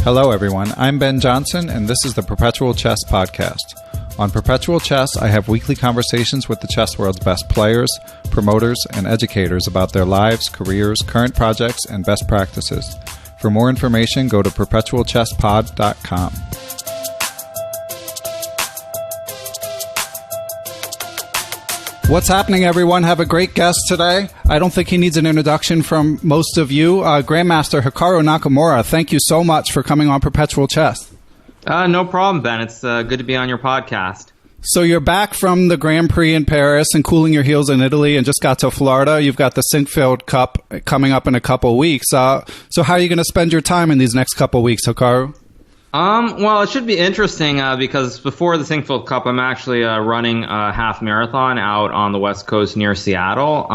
Hello, everyone. I'm Ben Johnson, and this is the Perpetual Chess Podcast. On Perpetual Chess, I have weekly conversations with the chess world's best players, promoters, and educators about their lives, careers, current projects, and best practices. For more information, go to perpetualchesspod.com. What's happening, everyone? Have a great guest today. I don't think he needs an introduction from most of you. Grandmaster Hikaru Nakamura, thank you so much for coming on Perpetual Chess. No problem, Ben. It's good to be on your podcast. So you're back from the Grand Prix in Paris and cooling your heels in Italy and just got to Florida. You've got the Sinkfield Cup coming up in a couple weeks. So how are you going to spend your time in these next couple weeks, Hikaru? Well, it should be interesting because before the Sinkfield Cup, I'm actually running a half marathon out on the West Coast near Seattle.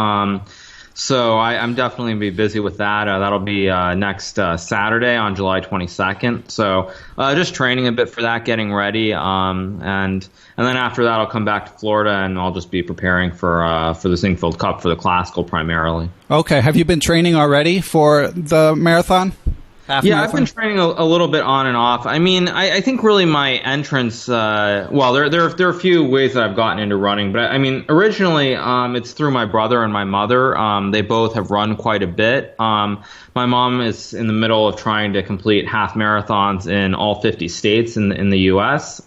So I'm definitely going to be busy with that. That'll be next Saturday on July 22nd. So just training a bit for that, getting ready. And then after that, I'll come back to Florida and I'll just be preparing for the Sinkfield Cup for the classical primarily. Okay. Have you been training already for the marathon? I've been training a little bit on and off. I mean, I think really my entrance, there are a few ways that I've gotten into running, but I mean, originally it's through my brother and my mother. They both have run quite a bit. My mom is in the middle of trying to complete half marathons in all 50 states in the U.S.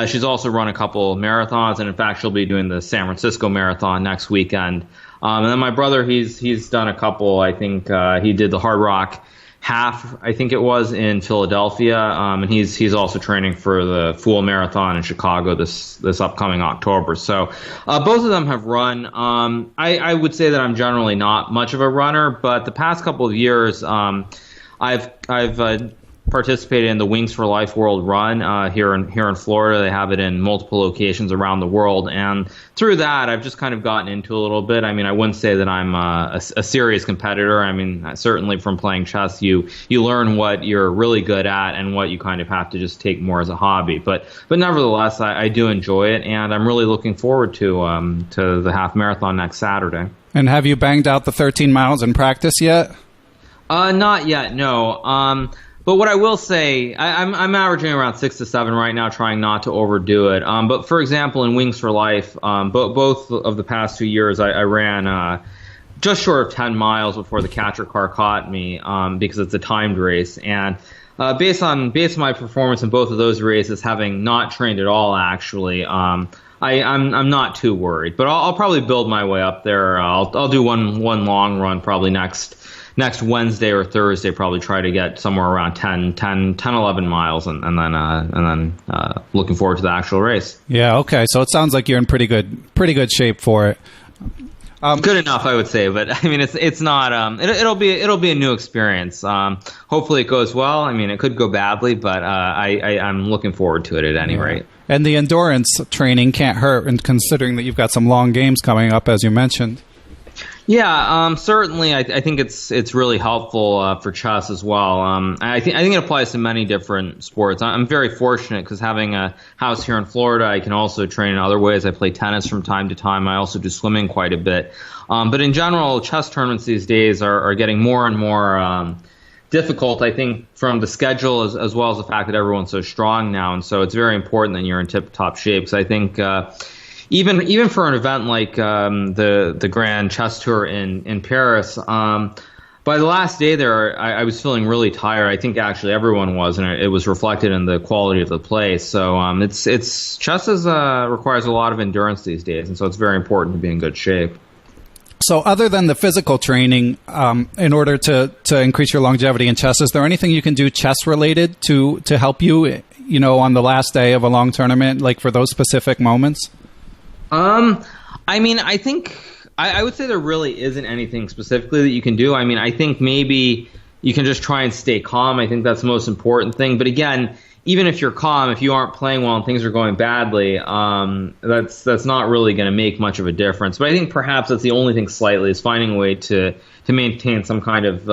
She's also run a couple marathons, and in fact, she'll be doing the San Francisco Marathon next weekend. And then my brother, he's done a couple. I think he did the Hard Rock half, I think it was, in Philadelphia, and he's also training for the Full Marathon in Chicago this upcoming October. So both of them have run. I would say that I'm generally not much of a runner, but the past couple of years, I've participated in the Wings for Life World Run here in Florida. They have it in multiple locations around the world, and through that, I've just kind of gotten into a little bit. I mean, I wouldn't say that I'm a serious competitor. I mean, certainly from playing chess, you learn what you're really good at and what you kind of have to just take more as a hobby. But nevertheless, I do enjoy it, and I'm really looking forward to the half marathon next Saturday. And have you banged out the 13 miles in practice yet? Not yet, no. But what I will say, I'm averaging around 6 to 7 right now, trying not to overdo it. But for example, in Wings for Life, both of the past 2 years, I ran just short of 10 miles before the catcher car caught me because it's a timed race. And based on my performance in both of those races, having not trained at all, actually, I'm not too worried. But I'll probably build my way up there. I'll do one long run probably next Wednesday or Thursday, probably try to get somewhere around 10, 11 miles, and then looking forward to the actual race. Yeah, okay. So it sounds like you're in pretty good shape for it. Good enough, I would say, but I mean, it's not. It'll be a new experience. Hopefully, it goes well. I mean, it could go badly, but I'm looking forward to it at any rate. And the endurance training can't hurt, and considering that you've got some long games coming up, as you mentioned. Yeah, certainly. I think it's really helpful for chess as well. I think it applies to many different sports. I'm very fortunate because having a house here in Florida, I can also train in other ways. I play tennis from time to time. I also do swimming quite a bit. But in general, chess tournaments these days are getting more and more difficult, I think, from the schedule as well as the fact that everyone's so strong now. And so it's very important that you're in tip-top shape. So I think even for an event like the Grand Chess Tour in Paris, by the last day there, I was feeling really tired. I think actually everyone was, and it was reflected in the quality of the play. So chess requires a lot of endurance these days, and so it's very important to be in good shape. So other than the physical training, in order to increase your longevity in chess, is there anything you can do chess-related to help you, on the last day of a long tournament, like for those specific moments? I mean, I think I would say there really isn't anything specifically that you can do. I mean, I think maybe you can just try and stay calm. I think that's the most important thing. But again, even if you're calm, if you aren't playing well and things are going badly, that's not really going to make much of a difference. But I think perhaps that's the only thing slightly is finding a way to maintain some kind of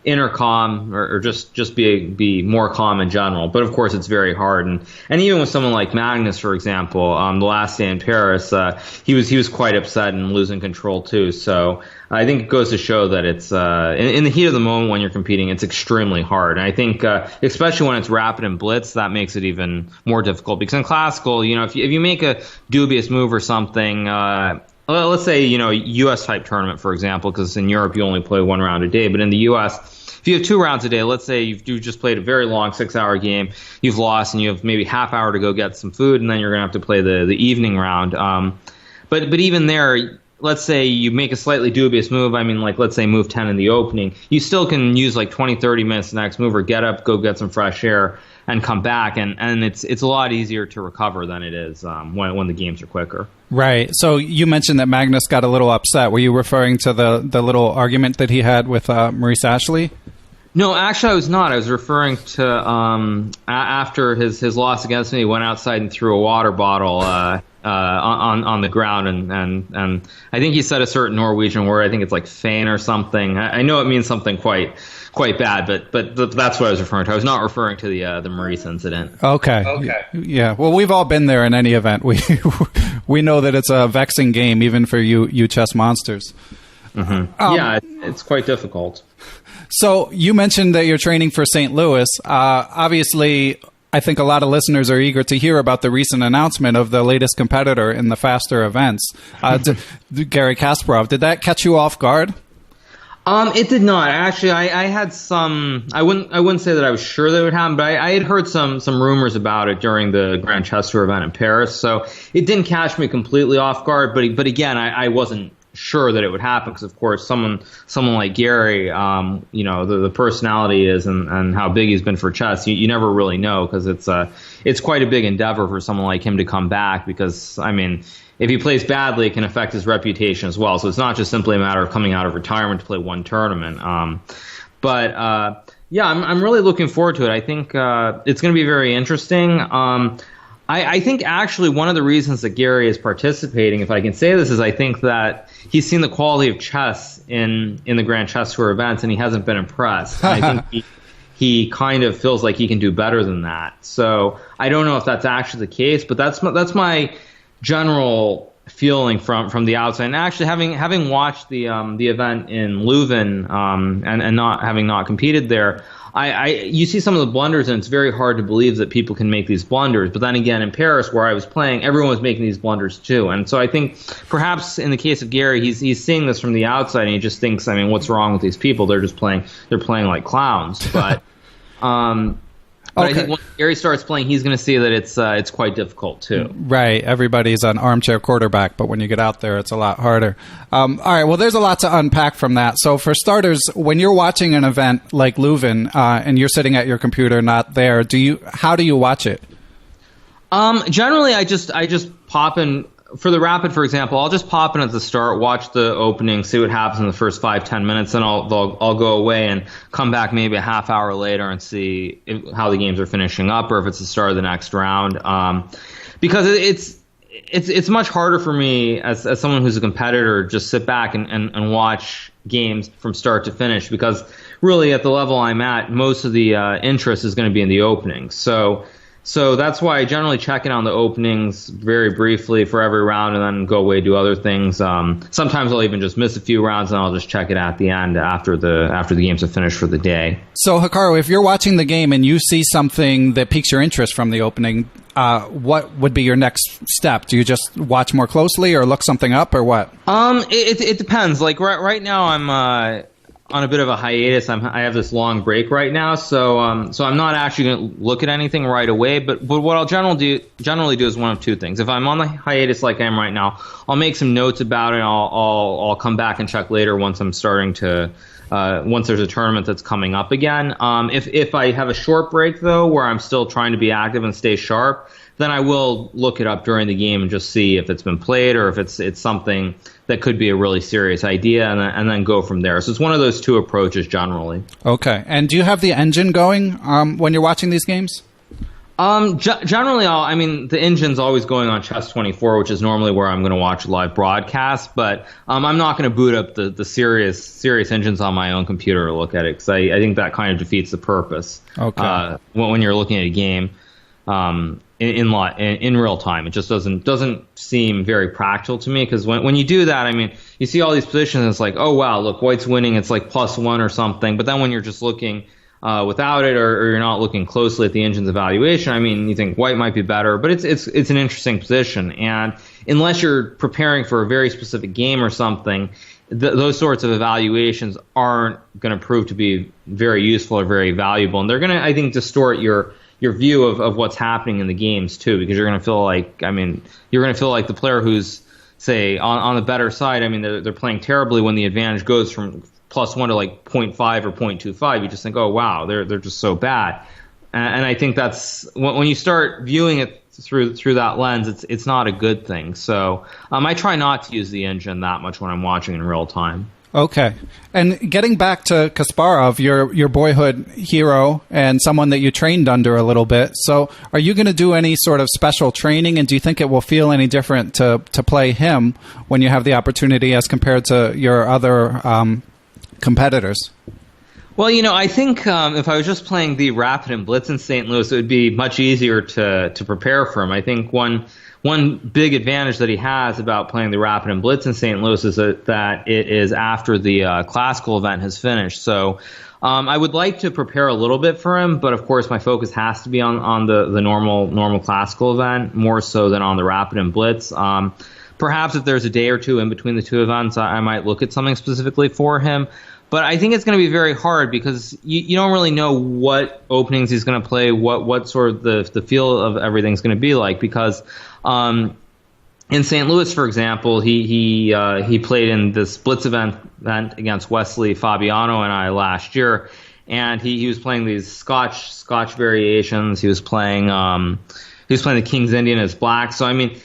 inner calm or just be more calm in general. But of course, it's very hard. And even with someone like Magnus, for example, the last day in Paris, he was quite upset and losing control too. So I think it goes to show that it's in the heat of the moment when you're competing, it's extremely hard. And I think especially when it's rapid and blitz, that makes it even more difficult. Because in classical, if you make a dubious move or something. Let's say, U.S. type tournament, for example, because in Europe you only play one round a day. But in the U.S., if you have 2 rounds a day, let's say you've just played a very long 6-hour game, you've lost, and you have maybe half hour to go get some food, and then you're going to have to play the evening round. But even there, let's say you make a slightly dubious move. I mean, like, let's say move 10 in the opening. You still can use like 20, 30 minutes the next move, or get up, go get some fresh air, and come back, and it's a lot easier to recover than it is when the games are quicker. Right. So you mentioned that Magnus got a little upset. Were you referring to the little argument that he had with Maurice Ashley? No, actually I was not. I was referring to after his loss against me, he went outside and threw a water bottle on the ground, and I think he said a certain Norwegian word. I think it's like "fein" or something. I know it means something quite bad, but that's what I was referring to. I was not referring to the Maurice incident. Okay. Yeah. Well, we've all been there in any event. We know that it's a vexing game, even for you chess monsters. Mm-hmm. Yeah, it's quite difficult. So you mentioned that you're training for St. Louis. Obviously, I think a lot of listeners are eager to hear about the recent announcement of the latest competitor in the faster events, Garry Kasparov. Did that catch you off guard? It did not. Actually, I had some. I wouldn't say that I was sure that it would happen, but I had heard some rumors about it during the Grand Chess Tour event in Paris. So it didn't catch me completely off guard. But again, I wasn't sure that it would happen because, of course, someone like Garry, the personality is and how big he's been for chess. You never really know because it's quite a big endeavor for someone like him to come back. Because I mean, if he plays badly, it can affect his reputation as well. So it's not just simply a matter of coming out of retirement to play one tournament. Yeah, I'm really looking forward to it. I think it's going to be very interesting. I think actually one of the reasons that Garry is participating, if I can say this, is I think that he's seen the quality of chess in the Grand Chess Tour events, and he hasn't been impressed. And I think he kind of feels like he can do better than that. So I don't know if that's actually the case, but that's my general feeling from the outside. And actually, having watched the event in Leuven and not competed there, you see some of the blunders, and it's very hard to believe that people can make these blunders. But then again, in Paris, where I was playing, everyone was making these blunders too. And so I think perhaps in the case of Garry, he's seeing this from the outside, and he just thinks, I mean, what's wrong with these people? They're playing like clowns. But But okay. I think when Garry starts playing, he's going to see that it's quite difficult too. Right. Everybody's an armchair quarterback, but when you get out there, it's a lot harder. All right. Well, there's a lot to unpack from that. So for starters, when you're watching an event like Leuven and you're sitting at your computer, not there, how do you watch it? Generally, I just pop in. For the rapid, for example, I'll just pop in at the start, watch the opening, see what happens in the first 5-10 minutes, and I'll go away and come back maybe a half hour later and see how the games are finishing up, or if it's the start of the next round. Because it's much harder for me as someone who's a competitor, just sit back and watch games from start to finish, because really at the level I'm at, most of the interest is going to be in the openings. So that's why I generally check in on the openings very briefly for every round and then go away, do other things. Sometimes I'll even just miss a few rounds and I'll just check it at the end after the games are finished for the day. So Hikaru, if you're watching the game and you see something that piques your interest from the opening, what would be your next step? Do you just watch more closely or look something up or what? It depends. Like right now I'm on a bit of a hiatus. I have this long break right now, so I'm not actually going to look at anything right away. But what I'll generally do is one of two things. If I'm on the hiatus like I am right now, I'll make some notes about it. And I'll come back and check later once I'm starting to once there's a tournament that's coming up again. If I have a short break though, where I'm still trying to be active and stay sharp, then I will look it up during the game and just see if it's been played or if it's something that could be a really serious idea, and then go from there. So it's one of those two approaches generally. Okay. And do you have the engine going when you're watching these games? Generally, I mean, the engine's always going on Chess24, which is normally where I'm going to watch a live broadcast. But I'm not going to boot up the Sirius Engines on my own computer to look at it, because I think that kind of defeats the purpose. Okay. When you're looking at a game in real time, it just doesn't seem very practical to me. Because when you do that, I mean, you see all these positions, and it's like, oh wow, look, white's winning. It's like +1 or something. But then when you're just looking without it, or you're not looking closely at the engine's evaluation, I mean, you think white might be better, but it's an interesting position. And unless you're preparing for a very specific game or something, those sorts of evaluations aren't going to prove to be very useful or very valuable. And they're going to, I think, distort your view of what's happening in the games too, because you're going to feel like, I mean, you're going to feel like the player who's, say, on the better side, I mean, they're playing terribly when the advantage goes from +1 to like 0.5 or 0.25. You just think, oh wow, they're just so bad. And I think that's when you start viewing it through that lens, it's not a good thing. So I try not to use the engine that much when I'm watching in real time. Okay. And getting back to Kasparov, your boyhood hero and someone that you trained under a little bit. So are you going to do any sort of special training, and do you think it will feel any different to play him when you have the opportunity as compared to your other competitors? Well, I think if I was just playing the Rapid and Blitz in St. Louis, it would be much easier to prepare for him. I think one big advantage that he has about playing the Rapid and Blitz in St. Louis is that it is after the classical event has finished. So I would like to prepare a little bit for him, but of course my focus has to be on the normal classical event, more so than on the Rapid and Blitz. Perhaps if there's a day or two in between the two events, I might look at something specifically for him. But I think it's going to be very hard, because you don't really know what openings he's going to play, what sort of the feel of everything's going to be like. Because in St. Louis, for example, he played in this Blitz event against Wesley Fabiano and I last year, and he was playing these Scotch variations. He was playing the King's Indian as black. So I mean,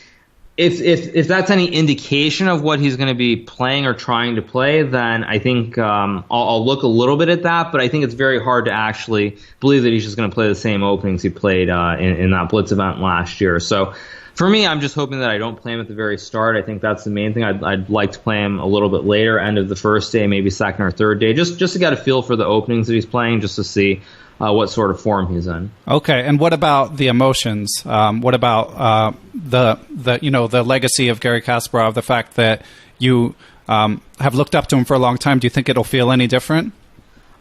If that's any indication of what he's going to be playing or trying to play, then I think I'll look a little bit at that. But I think it's very hard to actually believe that he's just going to play the same openings he played in that Blitz event last year. So for me, I'm just hoping that I don't play him at the very start. I think that's the main thing. I'd like to play him a little bit later, end of the first day, maybe second or third day, just to get a feel for the openings that he's playing, just to see what sort of form he's in. Okay, and what about the emotions? What about the legacy of Garry Kasparov? The fact that you have looked up to him for a long time. Do you think it'll feel any different?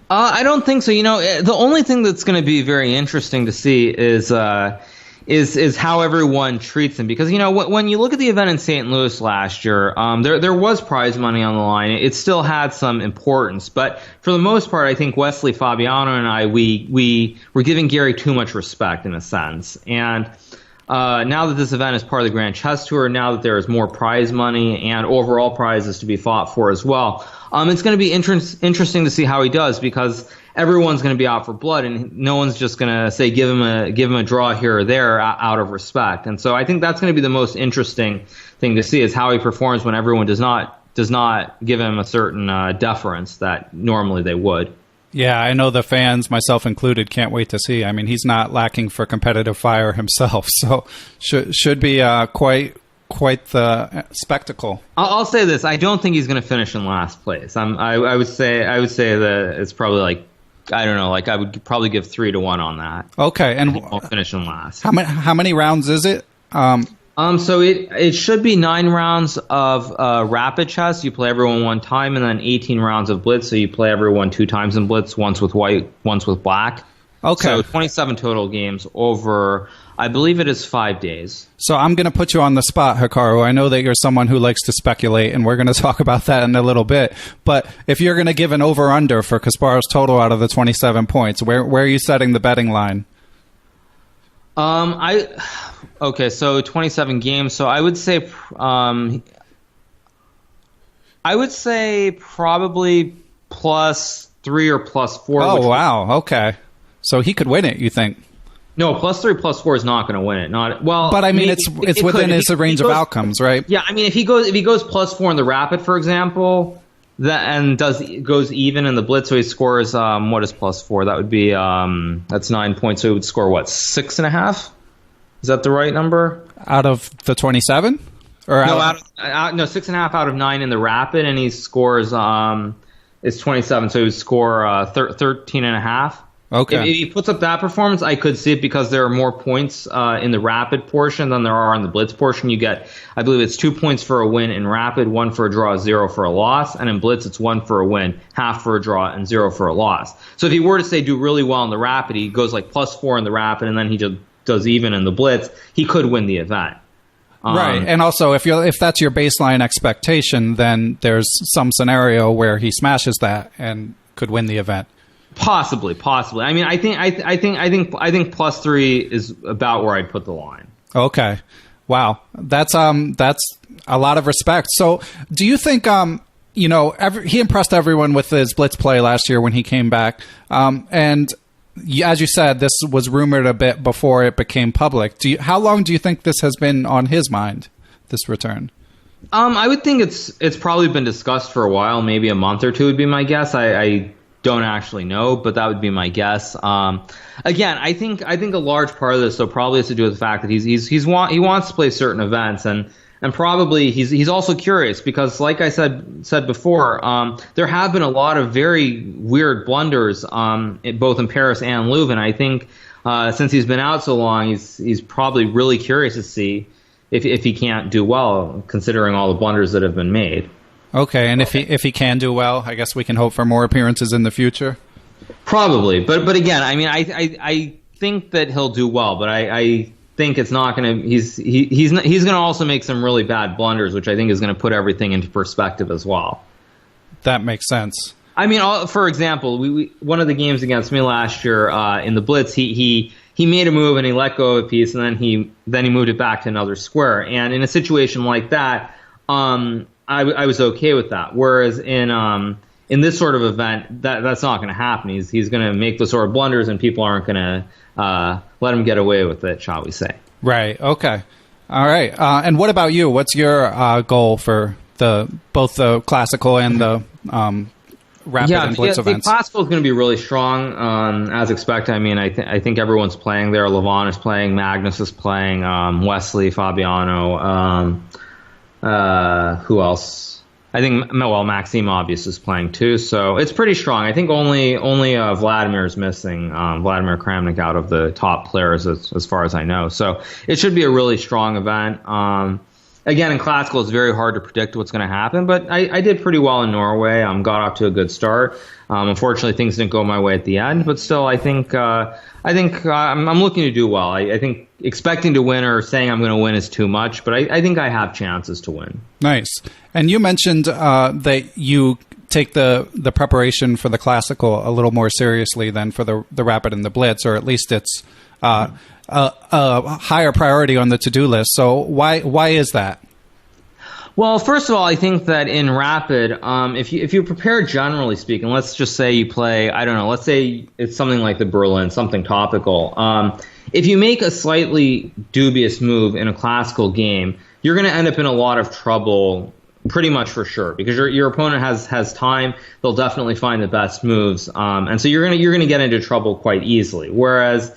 I don't think so. The only thing that's going to be very interesting to see is how everyone treats him, because when you look at the event in St. Louis last year, there was prize money on the line. It still had some importance, but for the most part, I think Wesley Fabiano and I we were giving Garry too much respect in a sense. And now that this event is part of the Grand Chess Tour, now that there is more prize money and overall prizes to be fought for as well, it's going to be interesting to see how he does, because everyone's going to be out for blood, and no one's just going to say give him a draw here or there out of respect. And so I think that's going to be the most interesting thing to see, is how he performs when everyone does not give him a certain deference that normally they would. Yeah, I know the fans, myself included, can't wait to see. I mean, he's not lacking for competitive fire himself, so should be quite the spectacle. I'll say this: I don't think he's going to finish in last place. I would say that it's probably like, I don't know, like I would probably give 3-1 on that. Okay, and I'll finish in last. How many rounds is it? So it should be 9 rounds of rapid chess. You play everyone one time, and then 18 rounds of blitz. So you play everyone 2 times in blitz, once with white, once with black. Okay. So 27 total games over, I believe it is 5 days. So I'm going to put you on the spot, Hikaru. I know that you're someone who likes to speculate, and we're going to talk about that in a little bit. But if you're going to give an over-under for Kasparov's total out of the 27 points, where are you setting the betting line? Okay, so 27 games. So I would say probably +3 or +4. Oh, wow. Okay. So he could win it, you think? No, +3, +4 is not going to win it. But I mean, it's within his range of outcomes, right? Yeah, I mean, if he goes +4 in the rapid, for example, goes even in the blitz, so he scores what is +4? That would be that's 9 points. So he would score what, 6.5? Is that the right number? Out of the 27? Or no, 6.5 out of 9 in the rapid, and he scores it's 27, so he would score 13.5. Okay. If he puts up that performance, I could see it, because there are more points in the rapid portion than there are in the blitz portion. You get, I believe it's 2 points for a win in rapid, 1 for a draw, 0 for a loss. And in blitz, it's 1 for a win, half for a draw, and 0 for a loss. So if he were to say do really well in the rapid, he goes like +4 in the rapid, and then he just does even in the blitz, he could win the event. Right, and also if that's your baseline expectation, then there's some scenario where he smashes that and could win the event. Possibly. I mean, I think +3 is about where I'd put the line. Okay, wow, that's a lot of respect. So, do you think he impressed everyone with his blitz play last year when he came back, and as you said, this was rumored a bit before it became public. How long do you think this has been on his mind, this return? I would think it's probably been discussed for a while, maybe a month or two would be my guess. I don't actually know, but that would be my guess. Again, I think a large part of this, though, probably has to do with the fact that he wants to play certain events, and probably he's also curious, because, like I said before, there have been a lot of very weird blunders, both in Paris and Leuven. I think since he's been out so long, he's probably really curious to see if he can't do well, considering all the blunders that have been made. Okay, and if he can do well, I guess we can hope for more appearances in the future. Probably, but again, I mean, I think that he'll do well, but I think it's not going to. He's going to also make some really bad blunders, which I think is going to put everything into perspective as well. That makes sense. I mean, for example, we one of the games against me last year in the blitz, he made a move and he let go of a piece, and then he moved it back to another square. And in a situation like that, I was okay with that. Whereas in this sort of event, that's not going to happen. He's going to make the sort of blunders, and people aren't going to let him get away with it, shall we say? Right. Okay. All right. And what about you? What's your goal for both the classical and the rapid and blitz events? The classical is going to be really strong, as expected. I mean, I think everyone's playing there. Levon is playing. Magnus is playing. Wesley, Fabiano. Who else? I think, well, Maxime obviously is playing too, so it's pretty strong. I think only Vladimir is missing, Vladimir Kramnik, out of the top players as far as I know. So it should be a really strong event. Again, in classical, it's very hard to predict what's going to happen, but I did pretty well in Norway. Got off to a good start. Unfortunately, things didn't go my way at the end, but still, I think I'm looking to do well. I think expecting to win or saying I'm going to win is too much, but I think I have chances to win. Nice. And you mentioned that you take the preparation for the classical a little more seriously than for the rapid and the blitz, or at least it's a higher priority on the to-do list. So why is that? Well, first of all, I think that in rapid, if you prepare, generally speaking, let's just say you play, I don't know, let's say it's something like the Berlin, something topical. If you make a slightly dubious move in a classical game, you're going to end up in a lot of trouble, pretty much for sure, because your opponent has time. They'll definitely find the best moves, and so you're gonna get into trouble quite easily. Whereas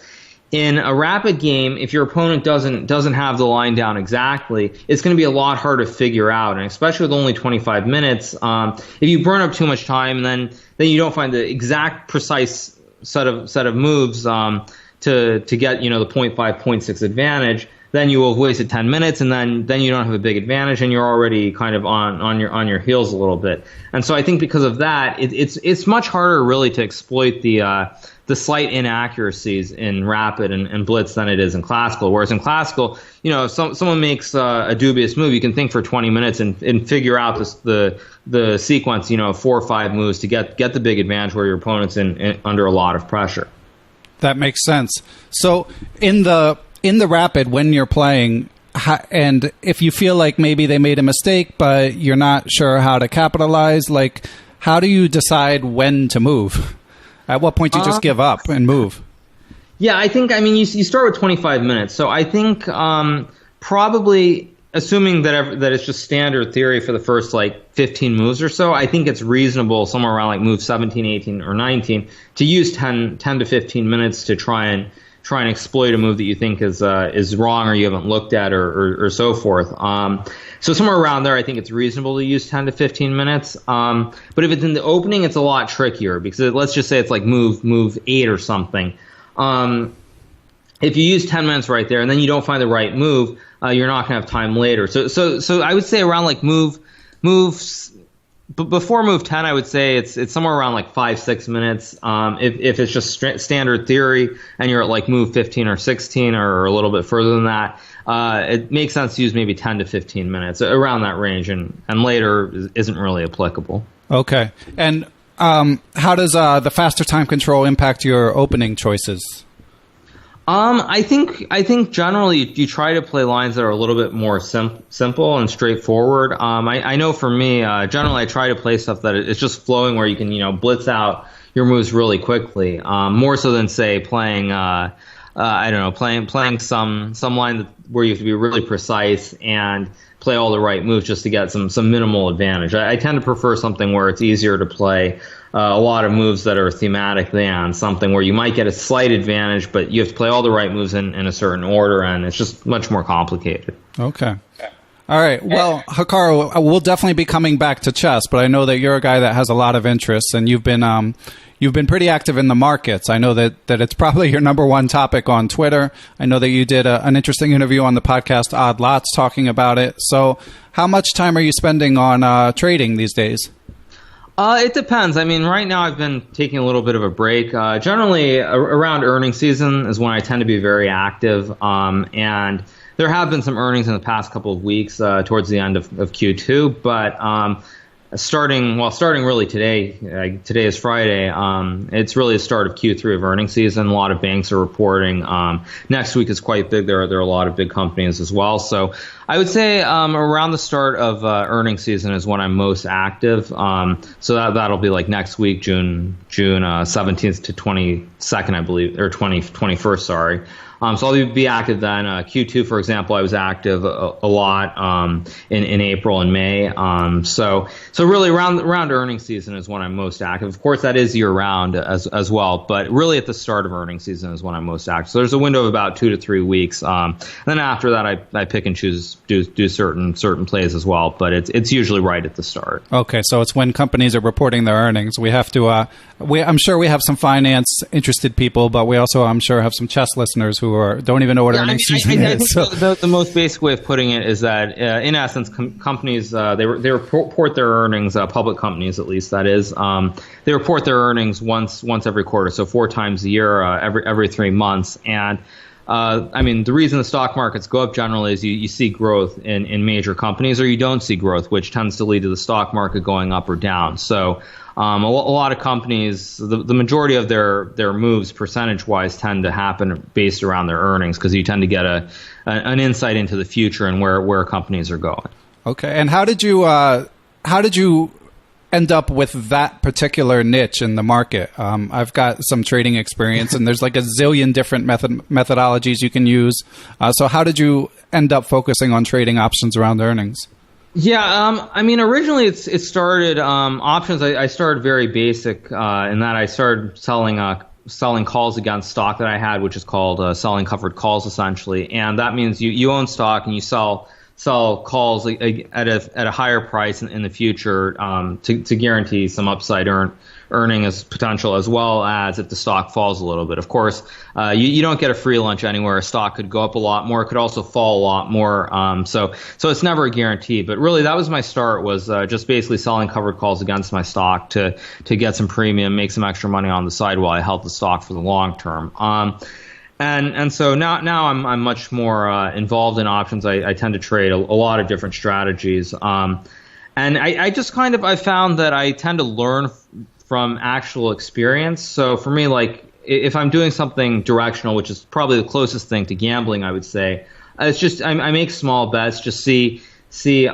in a rapid game, if your opponent doesn't have the line down exactly, it's going to be a lot harder to figure out, and especially with only 25 minutes, if you burn up too much time, then you don't find the exact precise set of moves to get the 0.5, 0.6 advantage, then you will have wasted 10 minutes, and then you don't have a big advantage, and you're already kind of on your heels a little bit. And so I think because of that, it's much harder really to exploit the slight inaccuracies in rapid and blitz than it is in classical. Whereas in classical, if someone makes a dubious move, you can think for 20 minutes and figure out the sequence, 4 or 5 moves to get the big advantage where your opponent's under a lot of pressure. That makes sense. So in the rapid, when you're playing, and if you feel like maybe they made a mistake, but you're not sure how to capitalize, like, how do you decide when to move? At what point do you just give up and move? Yeah, I mean, you start with 25 minutes. So I think probably assuming that it's just standard theory for the first like 15 moves or so, I think it's reasonable somewhere around like move 17, 18, or 19 to use 10 to 15 minutes to try and exploit a move that you think is wrong or you haven't looked at or so forth. So somewhere around there, I think it's reasonable to use 10 to 15 minutes. But if it's in the opening, it's a lot trickier because let's just say it's like move 8 or something. If you use 10 minutes right there and then you don't find the right move, you're not going to have time later. So I would say around like moves. But before move 10, I would say it's somewhere around like 5-6 minutes. If it's just standard theory and you're at like move 15 or 16 or a little bit further than that, it makes sense to use maybe 10 to 15 minutes around that range, and later isn't really applicable. Okay. And how does the faster time control impact your opening choices? I think generally you try to play lines that are a little bit more simple and straightforward. I know for me, generally I try to play stuff that it's just flowing where you can, blitz out your moves really quickly. More so than say playing, playing some line where you have to be really precise and play all the right moves just to get some minimal advantage. I tend to prefer something where it's easier to play a lot of moves that are thematic than something where you might get a slight advantage, but you have to play all the right moves in a certain order, and it's just much more complicated. Okay. All right. Well, Hikaru, we'll definitely be coming back to chess, but I know that you're a guy that has a lot of interests, and you've been pretty active in the markets. I know that it's probably your number one topic on Twitter. I know that you did an interesting interview on the podcast Odd Lots talking about it. So how much time are you spending on trading these days? It depends. I mean, right now I've been taking a little bit of a break. Generally, around earnings season is when I tend to be very active. And there have been some earnings in the past couple of weeks towards the end of Q2. But starting really today, today is Friday, it's really the start of Q3 of earnings season. A lot of banks are reporting. Next week is quite big. There are a lot of big companies as well. So I would say around the start of earnings season is when I'm most active. So that'll be like next week, June 17th to 22nd, I believe, or 21st, sorry. So I'll be active then. Q2, for example, I was active a lot in April and May. So really around earnings season is when I'm most active. Of course, that is year round as well, but really at the start of earnings season is when I'm most active. So there's a window of about 2 to 3 weeks. Then after that, I pick and choose, do certain plays as well, but it's usually right at the start. Okay, so it's when companies are reporting their earnings. We have to. I'm sure we have some finance interested people, but we also, I'm sure, have some chess listeners who don't even know what earnings season is. I think the most basic way of putting it is that, in essence, companies they report their earnings. Public companies, at least, that is, they report their earnings once every quarter, so 4 times a year, every 3 months, and. I mean, the reason the stock markets go up generally is you see growth in major companies, or you don't see growth, which tends to lead to the stock market going up or down. So a lot of companies, the majority of their moves percentage-wise tend to happen based around their earnings, because you tend to get an insight into the future and where companies are going. Okay, and how did you end up with that particular niche in the market? I've got some trading experience, and there's like a zillion different methodologies you can use. So how did you end up focusing on trading options around earnings? Yeah, I mean, originally it started options. I started very basic in that I started selling calls against stock that I had, which is called selling covered calls, essentially. And that means you own stock and you sell calls at a higher price in the future to guarantee some upside earning as potential, as well as if the stock falls a little bit. Of course, you don't get a free lunch anywhere. A stock could go up a lot more, it could also fall a lot more. So it's never a guarantee. But really, that was my start, was just basically selling covered calls against my stock to get some premium, make some extra money on the side while I held the stock for the long term. And so now I'm much more involved in options. I tend to trade a lot of different strategies. And I just I found that I tend to learn from actual experience. So for me, like, if I'm doing something directional, which is probably the closest thing to gambling, I would say, it's just I make small bets, just see the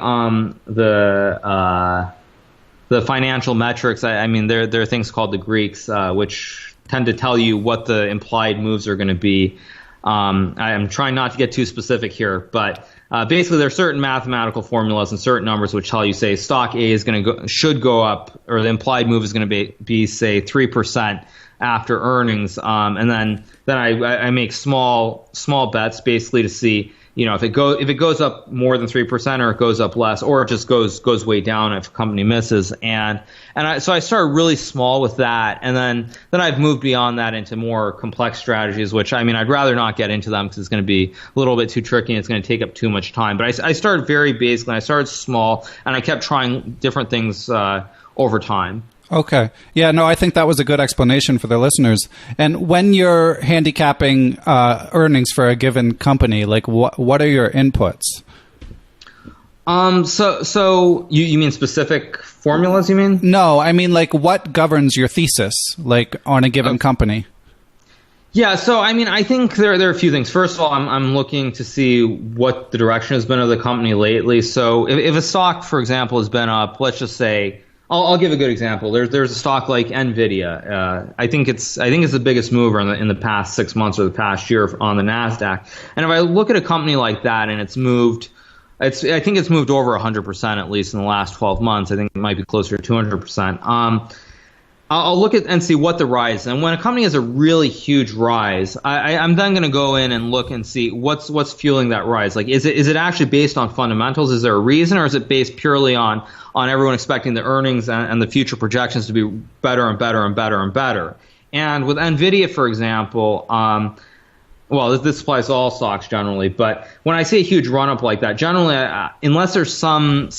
financial metrics. I mean, there are things called the Greeks, which tend to tell you what the implied moves are going to be I'm trying not to get too specific here, but basically there are certain mathematical formulas and certain numbers which tell you, say, stock A is should go up, or the implied move is going to be say 3% after earnings, and then I make small bets basically to see, if it goes up more than 3%, or it goes up less, or it just goes way down if a company misses. So I started really small with that, and then I've moved beyond that into more complex strategies, which I'd rather not get into them because it's going to be a little bit too tricky and it's going to take up too much time. But I started very basic, and I started small, and I kept trying different things over time. Okay. Yeah, no, I think that was a good explanation for the listeners. And when you're handicapping earnings for a given company, like what are your inputs? So you mean specific formulas, you mean? No, I mean, like, what governs your thesis, like, on a given company? Yeah, so I think there are a few things. First of all, I'm looking to see what the direction has been of the company lately. So if a stock, for example, has been up, let's just say, I'll give a good example. There's a stock like Nvidia. I think it's the biggest mover in the past 6 months or the past year on the Nasdaq. And if I look at a company like that and I think it's moved over 100% at least in the last 12 months. I think it might be closer to 200%. I'll look at and see what the rise is. And when a company has a really huge rise, I'm then going to go in and look and see what's fueling that rise. Like, is it actually based on fundamentals? Is there a reason, or is it based purely on everyone expecting the earnings and the future projections to be better and better and better and better? And with Nvidia, for example, well, this applies to all stocks generally, but when I see a huge run up like that, generally, unless there's some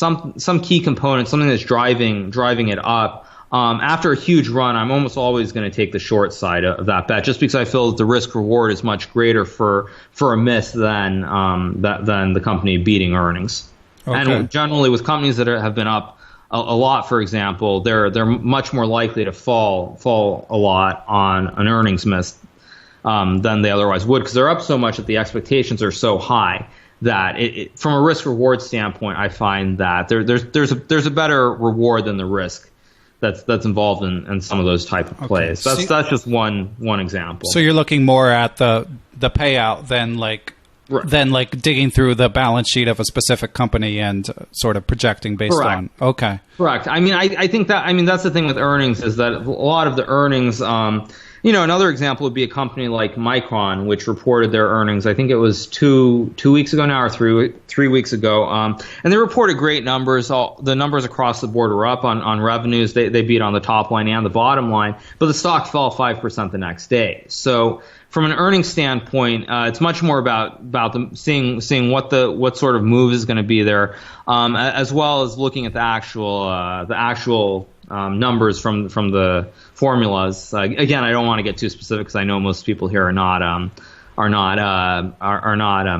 key component, something that's driving it up. After a huge run, I'm almost always going to take the short side of that bet, just because I feel that the risk reward is much greater for a miss than the company beating earnings. Okay. And generally, with companies that have been up a lot, for example, they're much more likely to fall a lot on an earnings miss than they otherwise would, because they're up so much that the expectations are so high that from a risk reward standpoint, I find that there's a better reward than the risk that's involved in some of those type of plays. Okay. That's just one example. So you're looking more at the payout than like digging through the balance sheet of a specific company and sort of projecting based Correct. On. Okay. Correct. I think that's the thing with earnings, is that a lot of the earnings, another example would be a company like Micron, which reported their earnings. I think it was two weeks ago now, or three weeks ago. And they reported great numbers. The numbers across the board were up on revenues. They beat on the top line and the bottom line, but the stock fell 5% the next day. So from an earnings standpoint, it's much more about them seeing what sort of move is going to be there, as well as looking at the actual numbers from the formulas. Again, I don't want to get too specific because I know most people here are not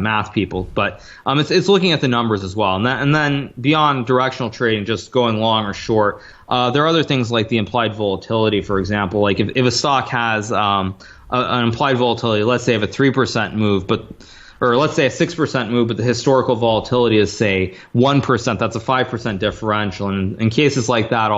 math people, but it's looking at the numbers as well. And then beyond directional trading, just going long or short, there are other things like the implied volatility, for example. Like if a stock has an implied volatility, let's say of a 3% move, or let's say a 6% move, but the historical volatility is, say, 1%. That's a 5% differential. And in cases like that,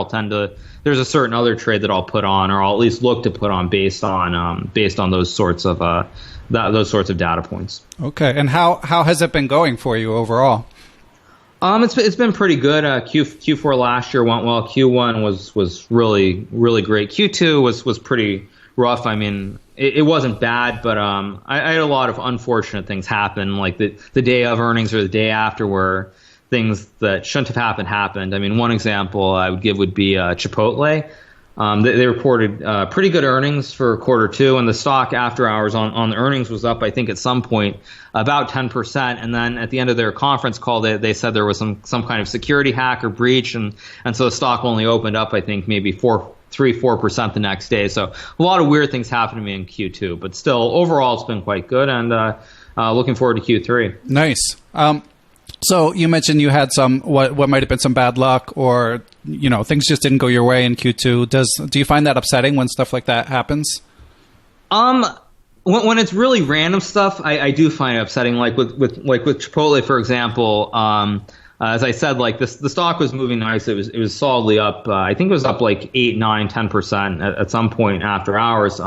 there's a certain other trade that I'll put on, or I'll at least look to put on based on those sorts of data points. Okay. And how has it been going for you overall? It's been pretty good. Q4 last year went well. Q1 was really, really great. Q2 was pretty rough. I mean, it wasn't bad, but I had a lot of unfortunate things happen, like the day of earnings or the day after, where things that shouldn't have happened. I mean, one example I would give would be Chipotle. They reported pretty good earnings for Q2, and the stock after hours on the earnings was up, I think, at some point about 10%. And then at the end of their conference call, they said there was some kind of security hack or breach, and so the stock only opened up, I think, maybe 4% the next day. So a lot of weird things happened to me in Q2, but still, overall, it's been quite good, and looking forward to Q3. Nice. So you mentioned you had some what might have been some bad luck, or things just didn't go your way in Q2. Do you find that upsetting when stuff like that happens? When it's really random stuff, I do find it upsetting. Like with Chipotle, for example. As I said, like the stock was moving nice. It was solidly up. I think it was up like 8, 9, 10% at some point after hours.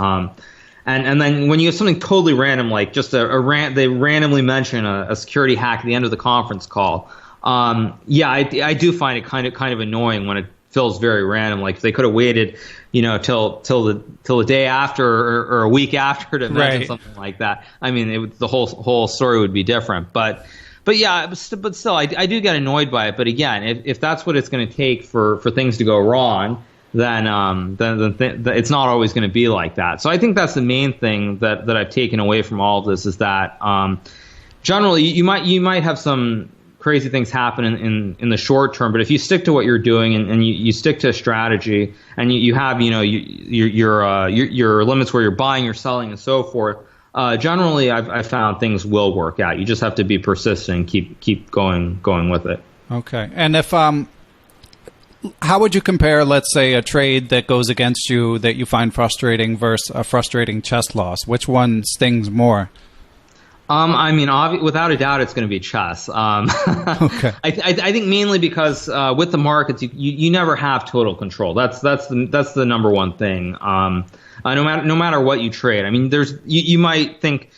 And then when you have something totally random, like just they randomly mention a security hack at the end of the conference call. I do find it kind of annoying when it feels very random. Like if they could have waited, till the day after or a week after to mention something like that. I mean, the whole story would be different. But still, I do get annoyed by it. But again, if that's what it's going to take for things to go wrong, then it's not always going to be like that. So I think that's the main thing that I've taken away from all of this is that generally you might have some crazy things happen in the short term, but if you stick to what you're doing and you stick to a strategy and you have your limits where you're buying, you're selling, and so forth. Generally, I've found things will work out. You just have to be persistent and keep going with it. Okay, and if how would you compare, let's say, a trade that goes against you that you find frustrating versus a frustrating chess loss? Which one stings more? Without a doubt, it's going to be chess. Okay. I think mainly because with the markets, you never have total control. That's the number one thing. No matter what you trade. I mean, you might think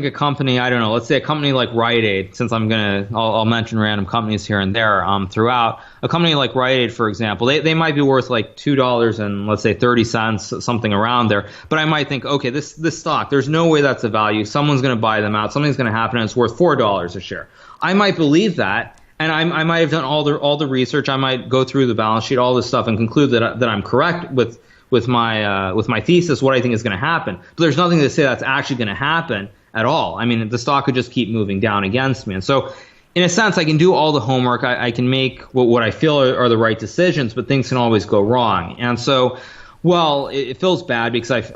a company, I don't know, let's say a company like Rite Aid, since I'll mention random companies here and there throughout. A company like Rite Aid, for example, they might be worth like $2 and let's say 30 cents, something around there. But I might think, okay, this stock, there's no way that's a value. Someone's going to buy them out. Something's going to happen and it's worth $4 a share. I might believe that. And I might have done all the research. I might go through the balance sheet, all this stuff, and conclude that I'm correct with my thesis, what I think is going to happen. But there's nothing to say that's actually going to happen at all. I mean, the stock could just keep moving down against me. And so, in a sense, I can do all the homework. I can make what I feel are the right decisions, but things can always go wrong. And so, it feels bad because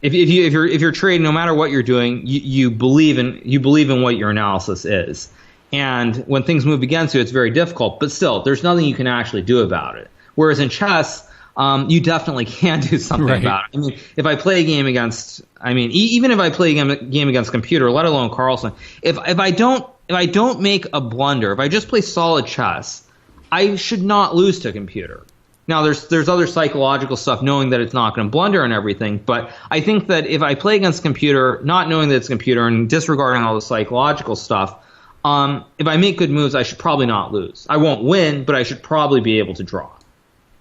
if you're trading, no matter what you're doing, you believe in what your analysis is. And when things move against you, it's very difficult. But still, there's nothing you can actually do about it. Whereas in chess, you definitely can do something about it. I mean, if I play a game against, even if I play a game against a computer, let alone Carlsen, if I don't make a blunder, if I just play solid chess, I should not lose to a computer. Now, there's other psychological stuff, knowing that it's not going to blunder and everything, but I think that if I play against a computer, not knowing that it's a computer and disregarding all the psychological stuff, if I make good moves, I should probably not lose. I won't win, but I should probably be able to draw.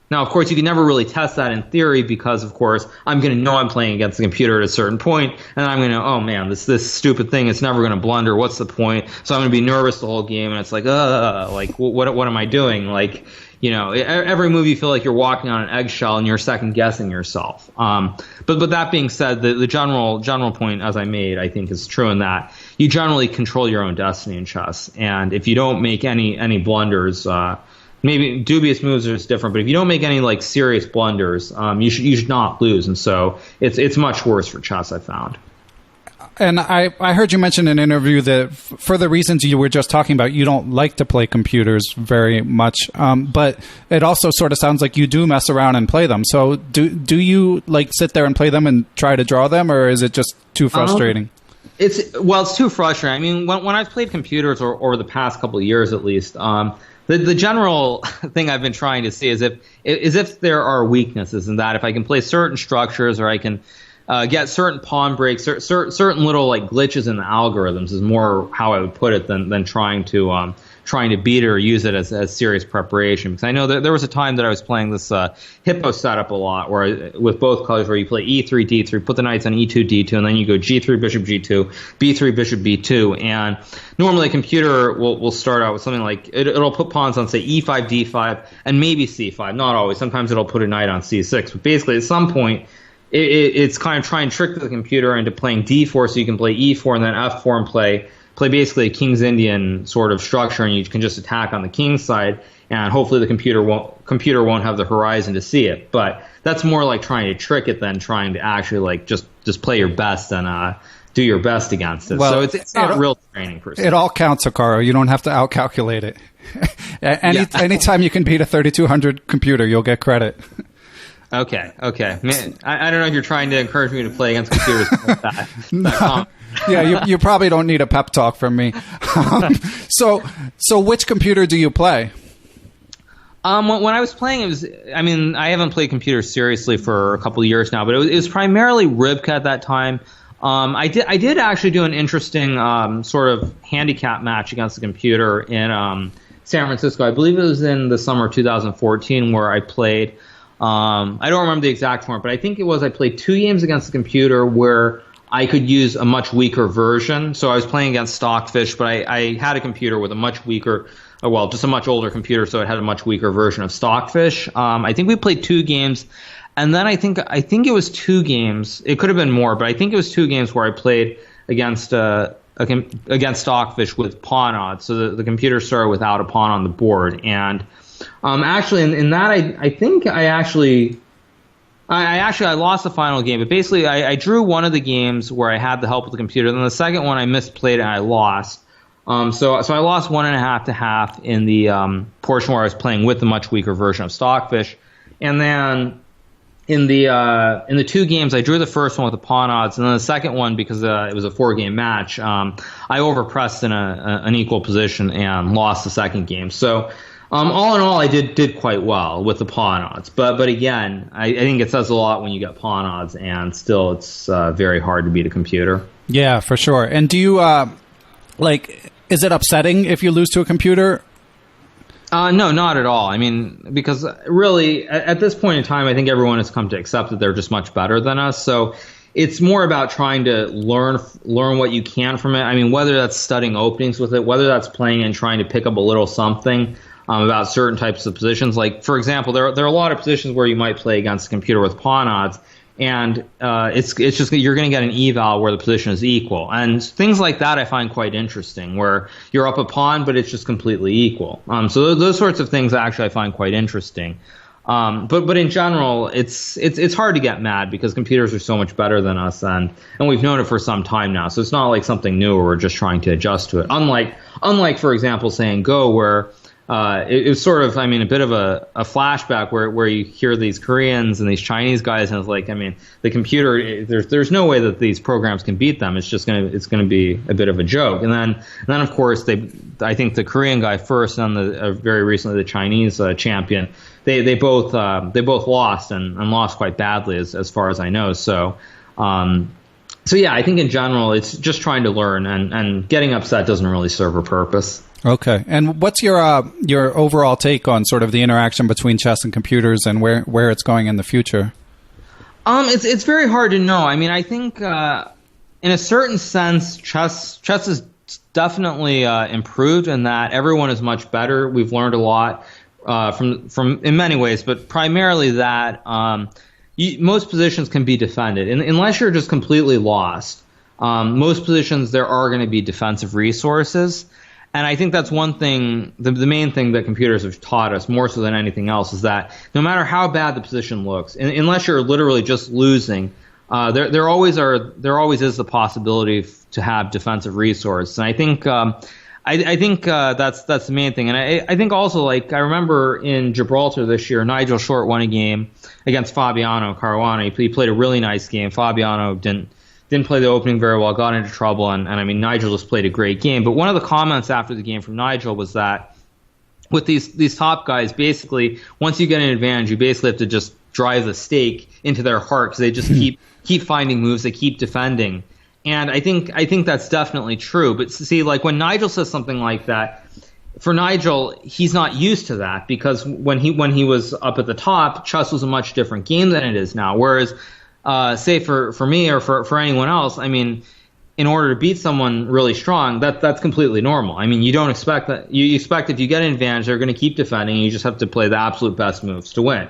Now, of course, you can never really test that in theory because, of course, I'm going to know I'm playing against the computer at a certain point, and I'm going to, oh man, this stupid thing, it's never going to blunder. What's the point? So I'm going to be nervous the whole game, and it's like, what am I doing? Like, every move you feel like you're walking on an eggshell and you're second guessing yourself. But that being said, the general point, as I made, I think is true in that you generally control your own destiny in chess, and if you don't make any blunders, maybe dubious moves are different, but if you don't make any like serious blunders, you should not lose, and so it's much worse for chess, I found. And I heard you mention in an interview that for the reasons you were just talking about, you don't like to play computers very much, but it also sort of sounds like you do mess around and play them. So do you like sit there and play them and try to draw them, or is it just too frustrating? It's too frustrating. I mean, when I've played computers over the past couple of years at least, the general thing I've been trying to see is if there are weaknesses in that, if I can play certain structures or I can get certain pawn breaks, certain little like glitches in the algorithms is more how I would put it than trying to beat it or use it as serious preparation. Because I know that there was a time that I was playing this hippo setup a lot, where with both colors, where you play e3, d3, put the knights on e2, d2, and then you go g3, bishop, g2, b3, bishop, b2. And normally a computer will start out with something like, it'll put pawns on, say, e5, d5, and maybe c5. Not always. Sometimes it'll put a knight on c6. But basically, at some point, it's kind of trying to trick the computer into playing d4 so you can play e4 and then f4 and play basically a King's Indian sort of structure, and you can just attack on the king's side, and hopefully the computer won't have the horizon to see it. But that's more like trying to trick it than trying to actually like just play your best and do your best against it. Well, so it's not real training per se. It all counts, Hikaru. You don't have to outcalculate it. Anytime you can beat a 3200 computer, you'll get credit. Okay. Man, I don't know if you're trying to encourage me to play against computers like that. No. Yeah, you probably don't need a pep talk from me. So which computer do you play? When I was playing, it was, I mean, I haven't played computers seriously for a couple of years now, but it was primarily Rivka at that time. I did actually do an interesting sort of handicap match against the computer in San Francisco. I believe it was in the summer of 2014 where I played. I don't remember the exact form, but I think it was I played 2 games against the computer where I could use a much weaker version. So I was playing against Stockfish, but I had a computer with a much weaker, well, just a much older computer, so it had a much weaker version of Stockfish. I think we played 2 games, and then I think it was 2 games. It could have been more, but I think it was 2 games where I played against Stockfish with pawn odds. So the computer started without a pawn on the board, and actually in that I think I lost the final game, but basically I drew one of the games where I had the help of the computer. Then the second one I misplayed and I lost. So I lost 1.5 to half in the portion where I was playing with the much weaker version of Stockfish, and then in the 2 games I drew the first one with the pawn odds, and then the second one, because it was a 4-game match, I overpressed in an equal position and lost the second game. So all in all, I did quite well with the pawn odds, but again, I think it says a lot when you get pawn odds, and still it's very hard to beat a computer. Yeah, for sure. And do you is it upsetting if you lose to a computer? No, not at all. I mean, because really, at this point in time, I think everyone has come to accept that they're just much better than us. So it's more about trying to learn what you can from it. I mean, whether that's studying openings with it, whether that's playing and trying to pick up a little something about certain types of positions. Like, for example, there are a lot of positions where you might play against a computer with pawn odds, and it's just you're going to get an eval where the position is equal, and things like that I find quite interesting, where you're up a pawn but it's just completely equal. So those sorts of things actually I find quite interesting. But in general, it's hard to get mad because computers are so much better than us, and we've known it for some time now. So it's not like something new where we're just trying to adjust to it. Unlike for example, say in Go, where it was sort of, I mean, a bit of a flashback where you hear these Koreans and these Chinese guys, and it's like, I mean, the computer, there's no way that these programs can beat them. It's just gonna be a bit of a joke. And then of course I think the Korean guy first, and very recently the Chinese champion, they both lost and lost quite badly as far as I know. So yeah, I think in general it's just trying to learn, and getting upset doesn't really serve a purpose. Okay. And what's your overall take on sort of the interaction between chess and computers, and where it's going in the future? It's very hard to know. I mean, I think in a certain sense, chess is definitely improved in that everyone is much better. We've learned a lot from in many ways, but primarily that most positions can be defended, unless you're just completely lost. Most positions there are going to be defensive resources. And I think that's one thing, the main thing that computers have taught us more so than anything else, is that no matter how bad the position looks, unless you're literally just losing, there always is the possibility to have defensive resource. And I think that's the main thing. And I think also, like, I remember in Gibraltar this year, Nigel Short won a game against Fabiano Caruana. He played a really nice game. Fabiano didn't play the opening very well, got into trouble, and I mean, Nigel just played a great game. But one of the comments after the game from Nigel was that with these top guys, basically, once you get an advantage, you basically have to just drive the stake into their heart, because they just keep finding moves, they keep defending. And I think that's definitely true. But see, like, when Nigel says something like that, for Nigel, he's not used to that, because when he was up at the top, chess was a much different game than it is now. Whereas say for me or for anyone else, I mean, in order to beat someone really strong, that's completely normal. I mean, you don't expect that. You expect if you get an advantage, they're going to keep defending, and you just have to play the absolute best moves to win.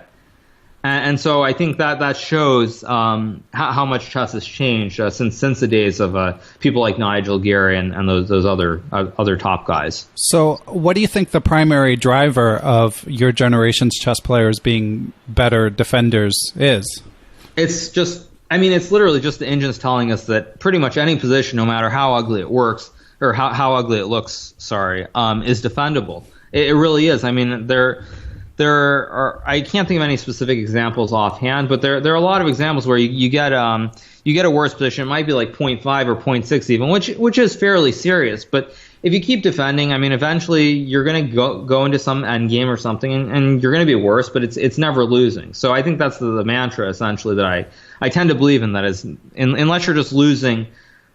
And so I think that shows how much chess has changed since the days of people like Nigel, Garry, and those other top guys. So what do you think the primary driver of your generation's chess players being better defenders is? It's literally just the engines telling us that pretty much any position, no matter how ugly it works, or how ugly it looks, is defendable. It really is. I mean, there are, I can't think of any specific examples offhand, but there are a lot of examples where you get a worse position. It might be like 0.5 or 0.6 even, which is fairly serious. But if you keep defending, I mean, eventually you're going to go into some endgame or something, and you're going to be worse, but it's never losing. So I think that's the mantra, essentially, that I tend to believe in, that is, unless you're just losing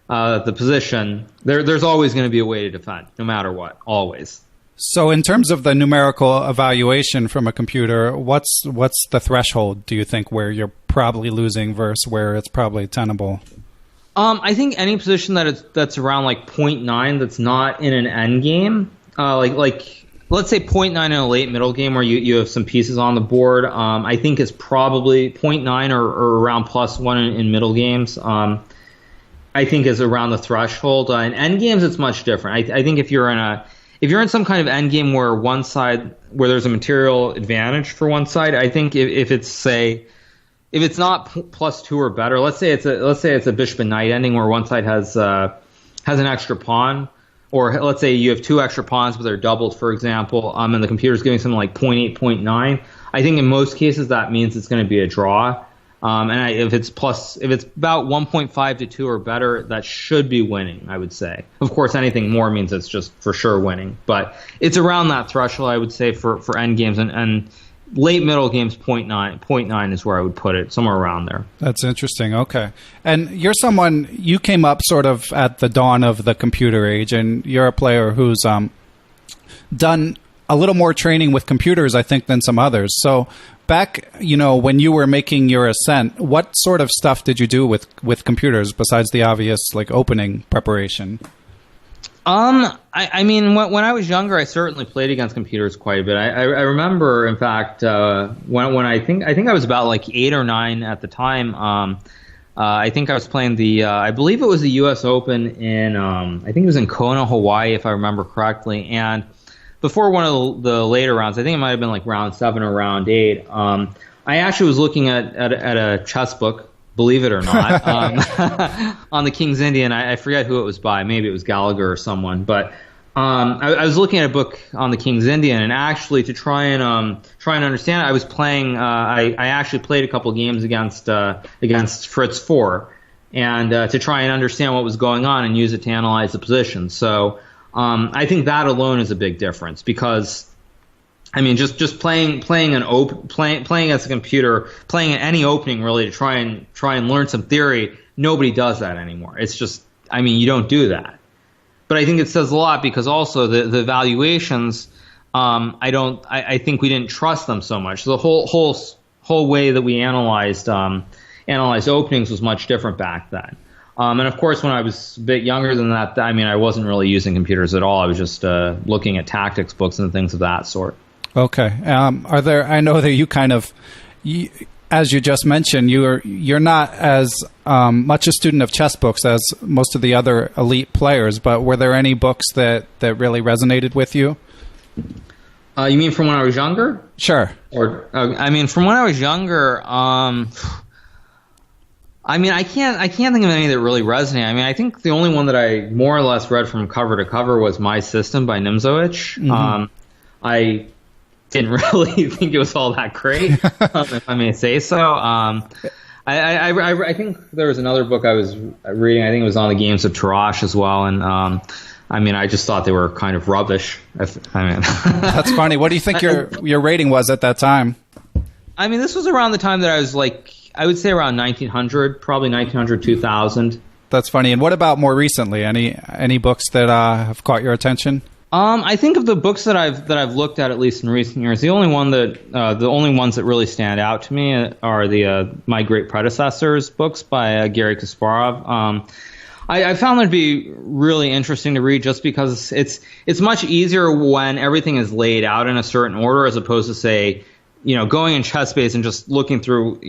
the position, there's always going to be a way to defend, no matter what, always. So in terms of the numerical evaluation from a computer, what's the threshold, do you think, where you're probably losing versus where it's probably tenable? I think any position that's around like 0.9 that's not in an end game, like let's say 0.9 in a late middle game where you have some pieces on the board, I think is probably 0.9 or around +1 in middle games. I think is around the threshold. In end games, it's much different. I think if you're in some kind of end game where there's a material advantage for one side, I think if it's not +2 or better, let's say it's a bishop and knight ending where one side has an extra pawn, or let's say you have 2 extra pawns but they're doubled, for example, and the computer's giving something like 0.8, 0.9. I think in most cases that means it's going to be a draw. If it's about 1.5 to 2 or better, that should be winning, I would say. Of course, anything more means it's just for sure winning. But it's around that threshold, I would say, for end games. And late middle games, 0.9 is where I would put it, somewhere around there. That's interesting. Okay. And you came up sort of at the dawn of the computer age, and you're a player who's done a little more training with computers, I think, than some others. So back, when you were making your ascent, what sort of stuff did you do with computers besides the obvious, like, opening preparation? I mean, when I was younger, I certainly played against computers quite a bit. I remember, in fact, when I think I was about like 8 or 9 at the time. I think I was playing I believe it was the U.S. Open in, I think it was in Kona, Hawaii, if I remember correctly. And before one of the later rounds, I think it might have been like round 7 or round 8. I actually was looking at a chess book, believe it or not, on the King's Indian. I forget who it was by. Maybe it was Gallagher or someone. But I was looking at a book on the King's Indian, and actually to try and understand it, I was playing. I actually played a couple games against Fritz 4, and to try and understand what was going on and use it to analyze the position. So I think that alone is a big difference, because I mean, just playing against a computer, playing at any opening really to try and learn some theory. Nobody does that anymore. It's just, I mean, you don't do that. But I think it says a lot, because also the evaluations, I think we didn't trust them so much. The whole way that we analyzed openings was much different back then. And of course, when I was a bit younger than that, I mean, I wasn't really using computers at all. I was just looking at tactics books and things of that sort. Okay. I know that you kind of, as you just mentioned, you're not as much a student of chess books as most of the other elite players, but were there any books that really resonated with you? You mean from when I was younger? Sure. Or I mean, from when I was younger, I mean, I can't think of any that really resonate. I mean, I think the only one that I more or less read from cover to cover was My System by Nimzowitsch. Mm-hmm. I didn't really think it was all that great, if I may say so. I think there was another book I was reading. I think it was on the games of Tarrasch as well, and I mean, I just thought they were kind of rubbish. That's funny. What do you think your rating was at that time? I mean, this was around the time that I was like, I would say around 1900, probably 1900, 2000. That's funny. And what about more recently? Any books that have caught your attention? I think of the books that I've looked at least in recent years, the only ones that really stand out to me are the My Great Predecessors books by Garry Kasparov. I found them to be really interesting to read, just because it's much easier when everything is laid out in a certain order, as opposed to, say, going in ChessBase and just looking through,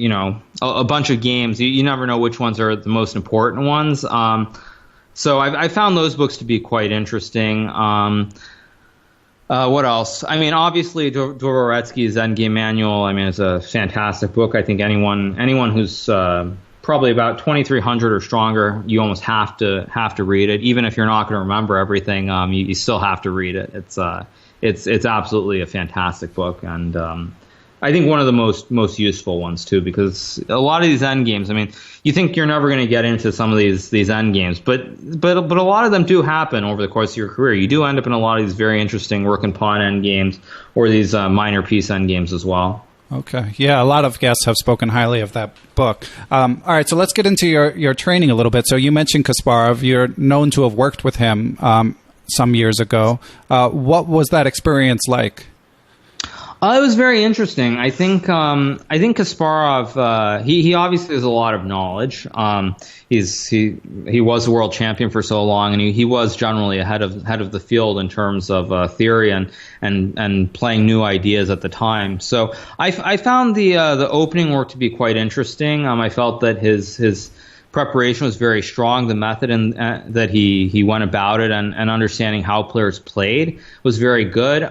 a bunch of games. You never know which ones are the most important ones. So I found those books to be quite interesting. What else? I mean, obviously, Dvoretsky's Endgame Manual, I mean, it's a fantastic book. I think anyone who's probably about 2300 or stronger, you almost have to read it. Even if you're not going to remember everything, you still have to read it. It's absolutely a fantastic book, and I think one of the most useful ones too, because a lot of these end games, I mean, you think you're never going to get into some of these end games, but a lot of them do happen over the course of your career. You do end up in a lot of these very interesting rook and pawn end games, or these minor piece end games as well. Okay. Yeah, a lot of guests have spoken highly of that book. All right, so let's get into your training a little bit. So you mentioned Kasparov. You're known to have worked with him some years ago. What was that experience like? It was very interesting. I think Kasparov, he obviously has a lot of knowledge. He was a world champion for so long, and he was generally ahead of the field in terms of theory and playing new ideas at the time. So I found the opening work to be quite interesting. I felt that his preparation was very strong. The method that he went about it and understanding how players played was very good.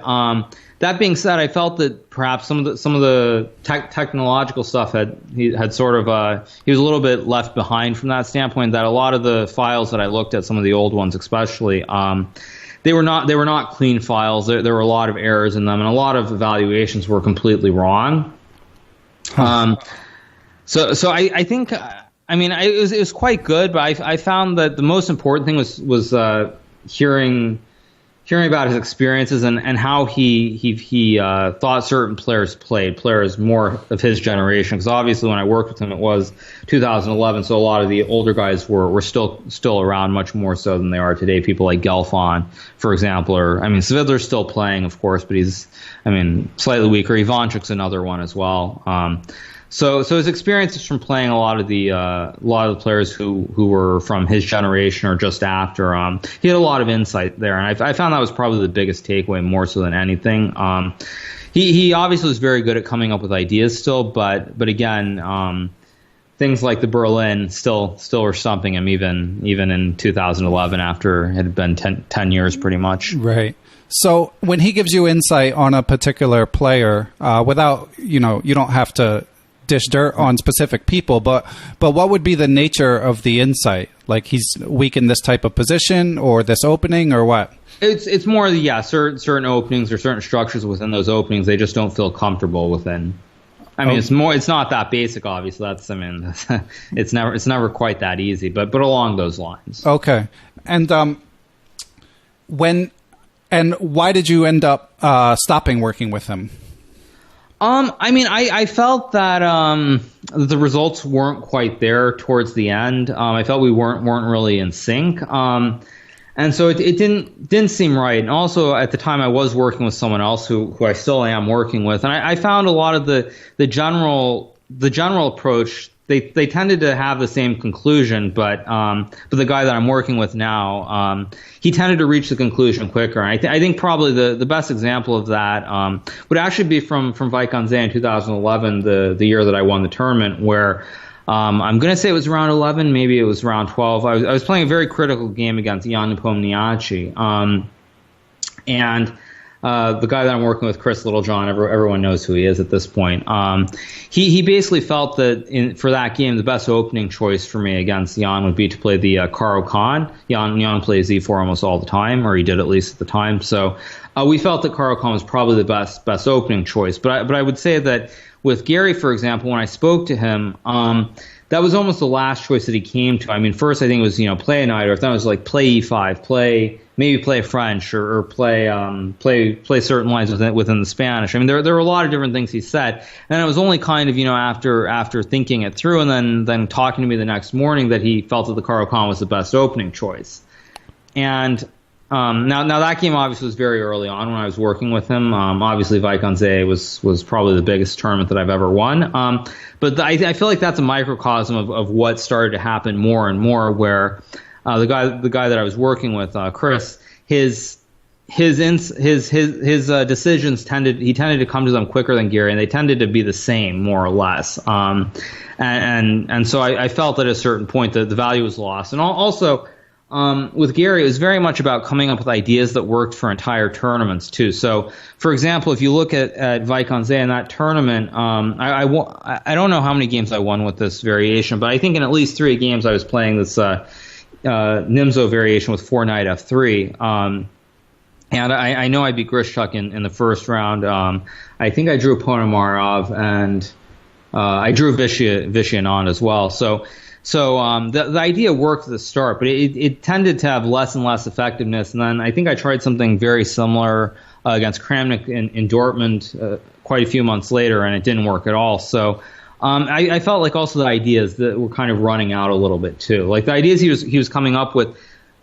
That being said, I felt that perhaps some of the technological stuff he was a little bit left behind from that standpoint. That a lot of the files that I looked at, some of the old ones especially, they were not clean files. There were a lot of errors in them, and a lot of evaluations were completely wrong. So I think, I mean, it was quite good, but I found that the most important thing was hearing about his experiences and how he thought certain players played, players more of his generation. Because obviously when I worked with him, it was 2011, so a lot of the older guys were still around, much more so than they are today. People like Gelfand, for example, or Svidler's still playing, of course, but he's slightly weaker. Ivanchuk's another one as well. So his experiences from playing a lot of the players who were from his generation or just after, he had a lot of insight there, and I found that was probably the biggest takeaway, more so than anything. He obviously was very good at coming up with ideas still, but again, things like the Berlin still were stumping him even in 2011 after it had been 10 years pretty much. Right. So when he gives you insight on a particular player, without you don't have to dish dirt on specific people, but what would be the nature of the insight? Like, he's weak in this type of position or this opening, or what? It's more certain openings or certain structures within those openings they just don't feel comfortable within. It's not that basic, obviously. It's never quite that easy, but along those lines. Okay. And why did you end up stopping working with him? I felt that the results weren't quite there towards the end. I felt we weren't really in sync. And so it didn't seem right. And also at the time I was working with someone else who I still am working with, and I found a lot of the general approach. They tended to have the same conclusion, but the guy that I'm working with now, he tended to reach the conclusion quicker. And I think probably the best example of that would actually be from Vaikonze in 2011, the year that I won the tournament, where I'm going to say it was round 11, maybe it was round 12. I was playing a very critical game against Jan Nepomniachtchi, and the guy that I'm working with, Chris Littlejohn, everyone knows who he is at this point. He basically felt that for that game, the best opening choice for me against Jan would be to play the Caro Kann. Jan plays E4 almost all the time, or he did at least at the time. So we felt that Caro Kann was probably the best opening choice. But I would say that with Garry, for example, when I spoke to him, that was almost the last choice that he came to. First I think it was play a knight, or then it was like play E5, maybe play French, or play certain lines within the Spanish. There were a lot of different things he said, and it was only kind of after thinking it through and then talking to me the next morning that he felt that the Caro Kann was the best opening choice. And now that game obviously was very early on when I was working with him. Obviously Vaikonze was probably the biggest tournament that I've ever won. But I feel like that's a microcosm of what started to happen more and more, where the guy that I was working with, Chris, his decisions tended to come to them quicker than Garry, and they tended to be the same more or less. And so I felt at a certain point that the value was lost. And also with Garry, it was very much about coming up with ideas that worked for entire tournaments too. So, for example, if you look at Vaikonze in that tournament, I don't know how many games I won with this variation, but I think in at least 3 games I was playing this Nimzo variation with 4 knight f3. And I know I beat Grishchuk in the first round. I think I drew Ponomarov, and I drew Vishy as well. So the idea worked at the start, but it tended to have less and less effectiveness. And then I think I tried something very similar against Kramnik in Dortmund quite a few months later, and it didn't work at all. So I felt like also the ideas that were kind of running out a little bit too. Like the ideas he was coming up with,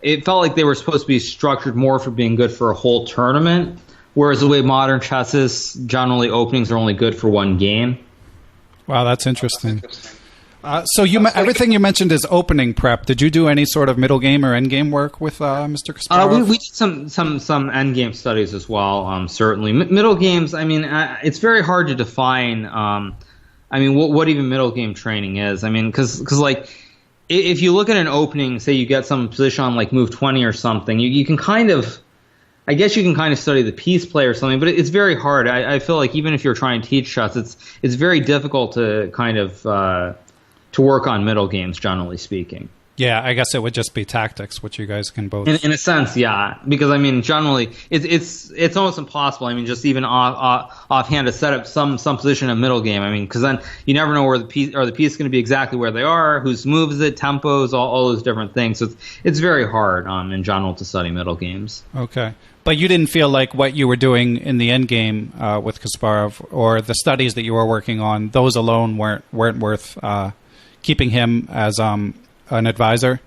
it felt like they were supposed to be structured more for being good for a whole tournament, whereas the way modern chess is, generally openings are only good for one game. Wow, that's interesting. So everything you mentioned is opening prep. Did you do any sort of middle game or end game work with Mr. Kasparov? We did some end game studies as well. Certainly, middle games. I mean, it's very hard to define. What even middle game training is. I mean, because like, if you look at an opening, say you get some position on like move 20 or something, you can kind of, I guess you can kind of study the piece play or something, but it's very hard. I feel like even if you're trying to teach chess, it's very difficult to kind of to work on middle games, generally speaking. Yeah, I guess it would just be tactics, which you guys can both. In a sense, yeah, because I mean, generally, it's almost impossible. I mean, just even offhand to set up some position in middle game. I mean, because then you never know where the piece is going to be exactly where they are, whose move is it, tempos, all those different things. So it's very hard in general to study middle games. Okay, but you didn't feel like what you were doing in the end game with Kasparov or the studies that you were working on, those alone weren't worth keeping him as an advisor?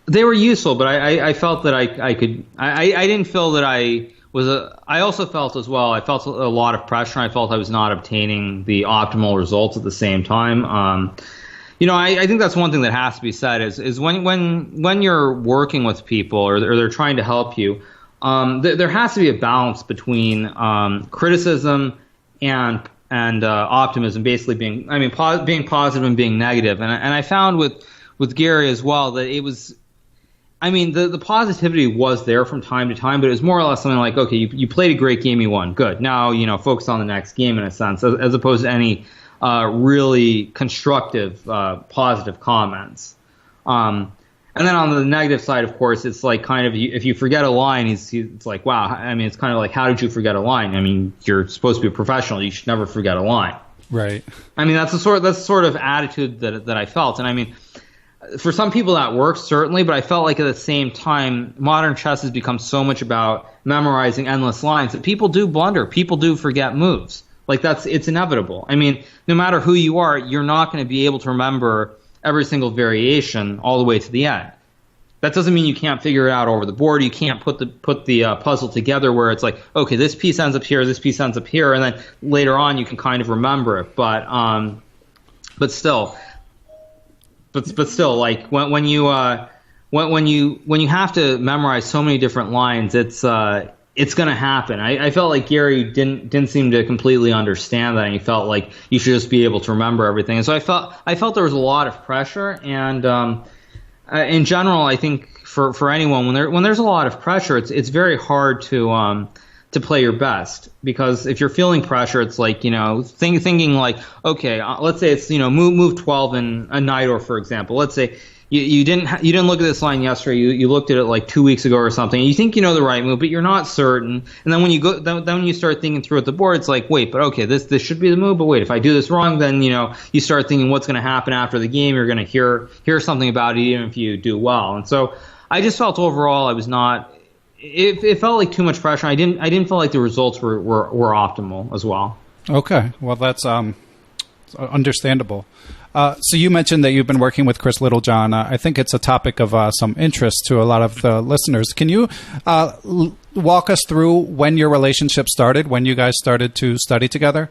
They were useful, but I felt that I could. I didn't feel that I was I also felt as well. I felt a lot of pressure. I felt I was not obtaining the optimal results at the same time. I think that's one thing that has to be said is when you're working with people or they're trying to help you, there has to be a balance between criticism and optimism, basically being positive and being negative. And I found with Garry as well that it was, the positivity was there from time to time, but it was more or less something like, okay, you played a great game, you won, good. Now, focus on the next game in a sense, as opposed to any really constructive, positive comments. And then on the negative side, of course, it's like kind of if you forget a line, it's like, wow. It's kind of like, how did you forget a line? You're supposed to be a professional. You should never forget a line. Right. That's the sort of attitude that I felt. And for some people that works certainly, but I felt like at the same time, modern chess has become so much about memorizing endless lines that people do blunder. People do forget moves. Like it's inevitable. No matter who you are, you're not going to be able to remember every single variation all the way to the end. That doesn't mean you can't figure it out over the board. You can't put the puzzle together where it's like, okay, this piece ends up here, this piece ends up here, and then later on you can kind of remember it. But still, like when you have to memorize so many different lines, it's going to happen. I felt like Garry didn't seem to completely understand that, and he felt like you should just be able to remember everything. And so I felt there was a lot of pressure, and in general, I think for anyone when there's a lot of pressure, it's very hard to play your best, because if you're feeling pressure, it's like thinking like, okay, let's say it's move 12 in a Najdorf, for example. Let's say you didn't look at this line yesterday. You looked at it like 2 weeks ago or something. You think you know the right move, but you're not certain. And then when you start thinking through at the board, it's like, wait, but okay, this should be the move. But wait, if I do this wrong, then you start thinking what's going to happen after the game. You're going to hear something about it, even if you do well. And so I just felt overall I was not. It felt like too much pressure. I didn't feel like the results were optimal as well. Okay, well that's understandable. So you mentioned that you've been working with Chris Littlejohn. I think it's a topic of some interest to a lot of the listeners. Can you walk us through when your relationship started, when you guys started to study together?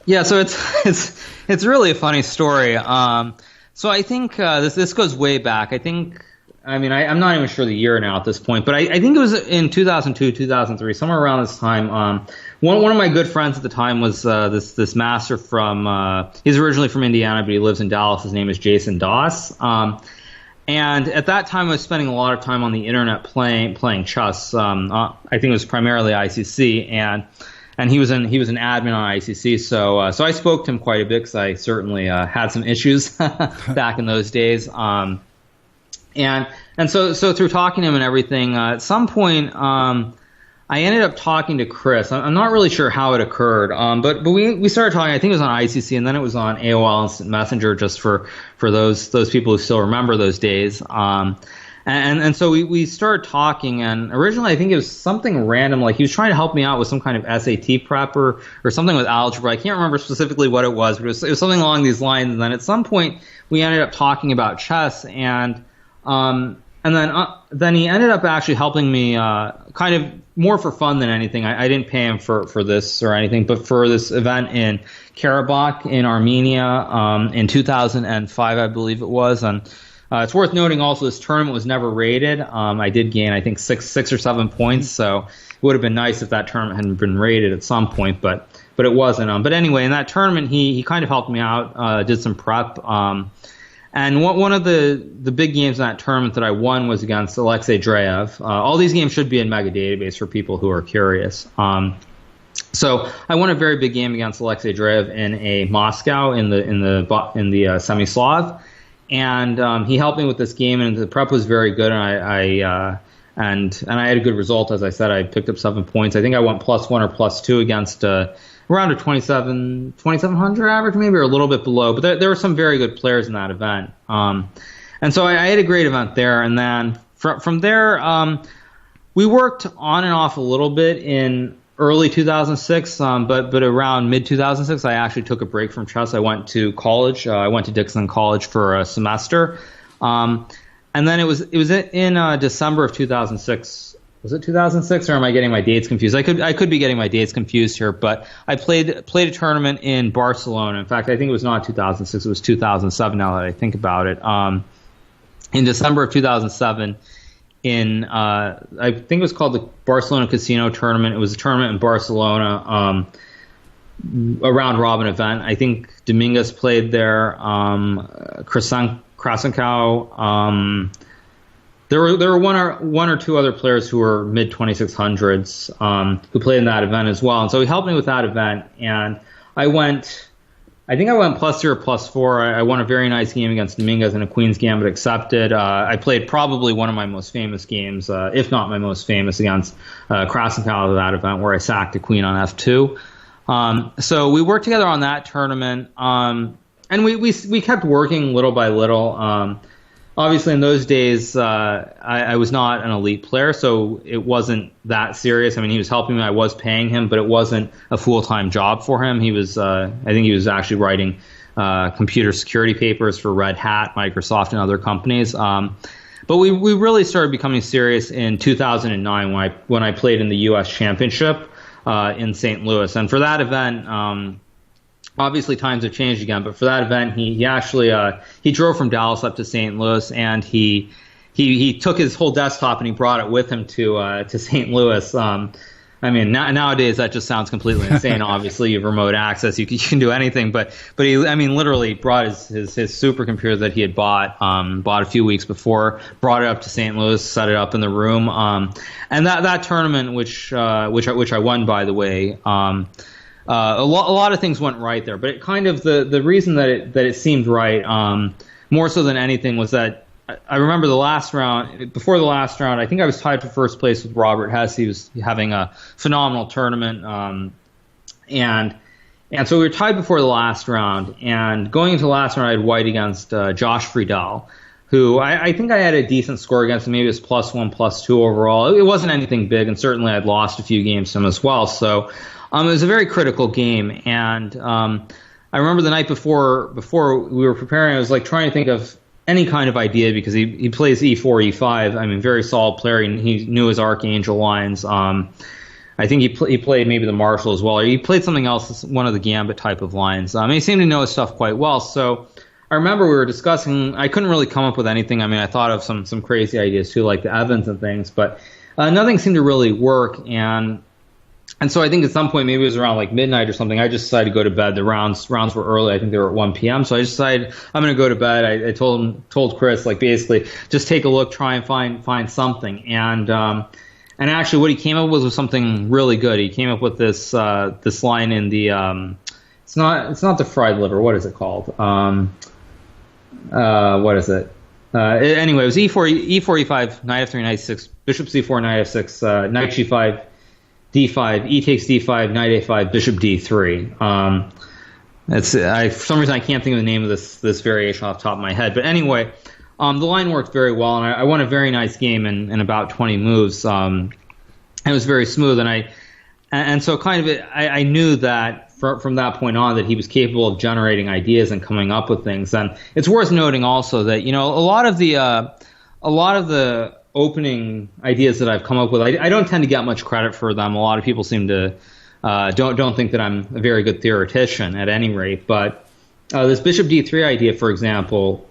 Yeah, so it's really a funny story. So I think this goes way back. I'm not even sure the year now at this point, but I think it was in 2002, 2003, somewhere around this time. One of my good friends at the time was this master from he's originally from Indiana, but he lives in Dallas. His name is Jason Doss. And at that time, I was spending a lot of time on the internet playing chess. I think it was primarily ICC, and he was an admin on ICC. So I spoke to him quite a bit because I certainly had some issues back in those days. And And so through talking to him and everything, at some point, I ended up talking to Chris. I'm not really sure how it occurred, but we started talking. I think it was on ICC, and then it was on AOL Instant Messenger, just for those people who still remember those days. And so we started talking, and originally I think it was something random, like he was trying to help me out with some kind of SAT prep or something with algebra. I can't remember specifically what it was, but it was something along these lines. And then at some point we ended up talking about chess, and then he ended up actually helping me kind of more for fun than anything. I didn't pay him for this or anything, but for this event in Karabakh in Armenia in 2005, I believe it was. And it's worth noting also this tournament was never rated. I did gain, I think, six or 7 points, so it would have been nice if that tournament hadn't been rated at some point, but it wasn't. But anyway, in that tournament, he kind of helped me out, did some prep. And one of the big games in that tournament that I won was against Alexei Dreyev. All these games should be in Mega Database for people who are curious. So I won a very big game against Alexei Dreyev in a Moscow in the Semi-Slav. And he helped me with this game, and the prep was very good, and I had a good result. As I said, I picked up 7 points. I think I went +1 or +2 against around a 2,700 average, maybe, or a little bit below. But there were some very good players in that event, and so I had a great event there. And then from there, we worked on and off a little bit in early 2006, but around mid 2006, I actually took a break from chess. I went to college. I went to Dixon College for a semester, and then it was in December of 2006. Was it 2006, or am I getting my dates confused? I could be getting my dates confused here, but I played a tournament in Barcelona. In fact, I think it was not 2006; it was 2007. Now that I think about it, in December of 2007. I think it was called the Barcelona Casino Tournament. It was a tournament in Barcelona, a round robin event. I think Dominguez played there. Krasenkow. There were one or two other players who were mid 2600s who played in that event as well. And so he helped me with that event, and I think I went +3 or +4. I won a very nice game against Dominguez in a Queen's Gambit accepted. I played probably one of my most famous games, if not my most famous, against Krasenkow at that event, where I sacked a queen on F2. So we worked together on that tournament, and we kept working little by little. Obviously, in those days, I was not an elite player, so it wasn't that serious. I mean, he was helping me. I was paying him, but it wasn't a full-time job for him. He was, I think he was actually writing computer security papers for Red Hat, Microsoft, and other companies. But we really started becoming serious in 2009 when I played in the U.S. Championship in St. Louis. And for that event, obviously times have changed again, but for that event, he actually he drove from Dallas up to St. Louis, and he took his whole desktop and he brought it with him to St. Louis. I mean, nowadays that just sounds completely insane. Obviously, you have remote access, you can do anything, but he, I mean, literally brought his supercomputer that he had bought a few weeks before, brought it up to St. Louis, set it up in the room, and that tournament, which I won, by the way. A lot of things went right there, but it kind of the reason that it seemed right, more so than anything, was that I remember the last round. Before the last round, I think I was tied for first place with Robert Hess. He was having a phenomenal tournament, and so we were tied before the last round. And going into the last round, I had white against Josh Friedel, who I think I had a decent score against him. Maybe it was +1, +2 overall. It wasn't anything big, and certainly I'd lost a few games to him as well. So it was a very critical game, and I remember the night before we were preparing, I was like trying to think of any kind of idea, because he plays E4, E5. I mean, very solid player. He knew his Archangel lines. I think he played maybe the Marshall as well, or he played something else, one of the Gambit type of lines. He seemed to know his stuff quite well. So I remember we were discussing. I couldn't really come up with anything. I mean, I thought of some crazy ideas too, like the Evans and things, but nothing seemed to really work. And so I think at some point, maybe it was around like midnight or something, I just decided to go to bed. The rounds were early. I think they were at 1 p.m. So I just decided I'm going to go to bed. I told Chris, like, basically just take a look, try and find something. And actually what he came up with was something really good. He came up with this line in the it's not the fried liver. What is it called? What is it? Anyway, it was e4, e5, knight f3, knight c6, bishop c4, knight f6, knight g5, d5, e takes d5, knight a5, bishop d3. For some reason I can't think of the name of this variation off the top of my head. But anyway, the line worked very well, and I won a very nice game in about 20 moves. It was very smooth, and so kind of I knew that from that point on that he was capable of generating ideas and coming up with things. And it's worth noting also that a lot of the opening ideas that I've come up with, I don't tend to get much credit for them. A lot of people seem to don't think that I'm a very good theoretician at any rate. But this bishop d3 idea, for example,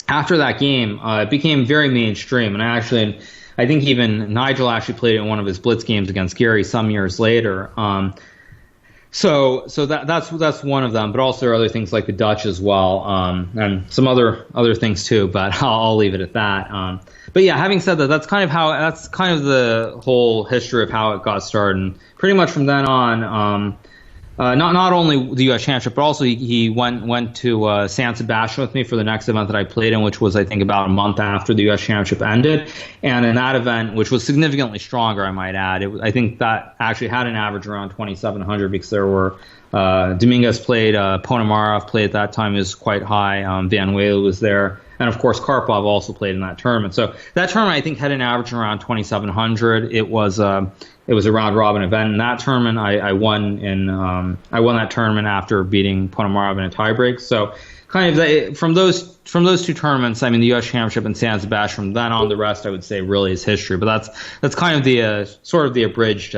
after that game, it became very mainstream, and I think even Nigel actually played it in one of his Blitz games against Garry some years later. So that's one of them, but also there are other things like the Dutch as well, and some other things too. But I'll leave it at that. But yeah, having said that, that's kind of the whole history of how it got started. And pretty much from then on, not only the U.S. Championship, but also he went to San Sebastian with me for the next event that I played in, which was I think about a month after the U.S. Championship ended. And in that event, which was significantly stronger, I might add, I think that actually had an average around 2,700 because there were Dominguez played, Ponomarev played at that time, is quite high. Van Wele was there. And, of course, Karpov also played in that tournament. So that tournament, I think, had an average around 2,700. It was a round-robin event. In that tournament, I won that tournament after beating Ponomarev in a tiebreak. So kind of from those two tournaments, I mean, the U.S. Championship and San Sebastian, from then on, the rest, I would say, really is history. But that's kind of the sort of the abridged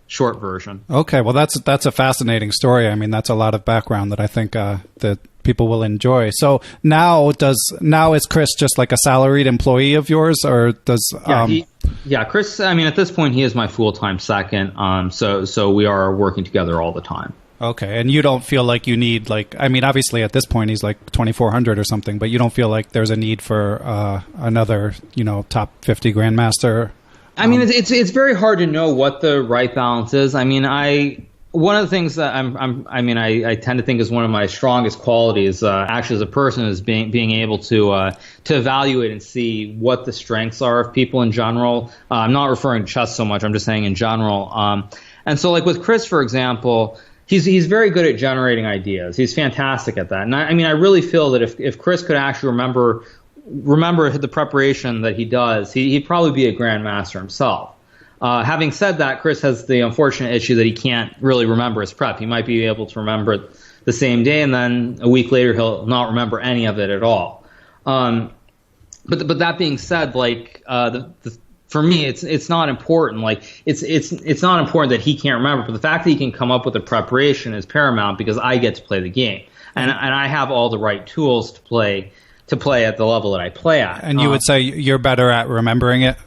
short version. Okay, well, that's a fascinating story. I mean, that's a lot of background that I think that people will enjoy. So now is Chris just like a salaried employee of yours, or does Chris, I mean, at this point he is my full-time second, so we are working together all the time. Okay, and you don't feel like you need, like, I mean, obviously at this point he's like 2,400 or something, but you don't feel like there's a need for another top 50 Grandmaster? I mean, it's very hard to know what the right balance is. I mean, one of the things that I tend to think is one of my strongest qualities, actually as a person, is being able to evaluate and see what the strengths are of people in general. I'm not referring to chess so much. I'm just saying in general. And so, like with Chris, for example, he's very good at generating ideas. He's fantastic at that. And I really feel that if Chris could actually remember the preparation that he does, he'd probably be a Grandmaster himself. Having said that, Chris has the unfortunate issue that he can't really remember his prep. He might be able to remember it the same day, and then a week later he'll not remember any of it at all. But that being said, like for me, it's not important. Like it's not important that he can't remember, but the fact that he can come up with a preparation is paramount because I get to play the game, and I have all the right tools to play at the level that I play at. And you would say you're better at remembering it,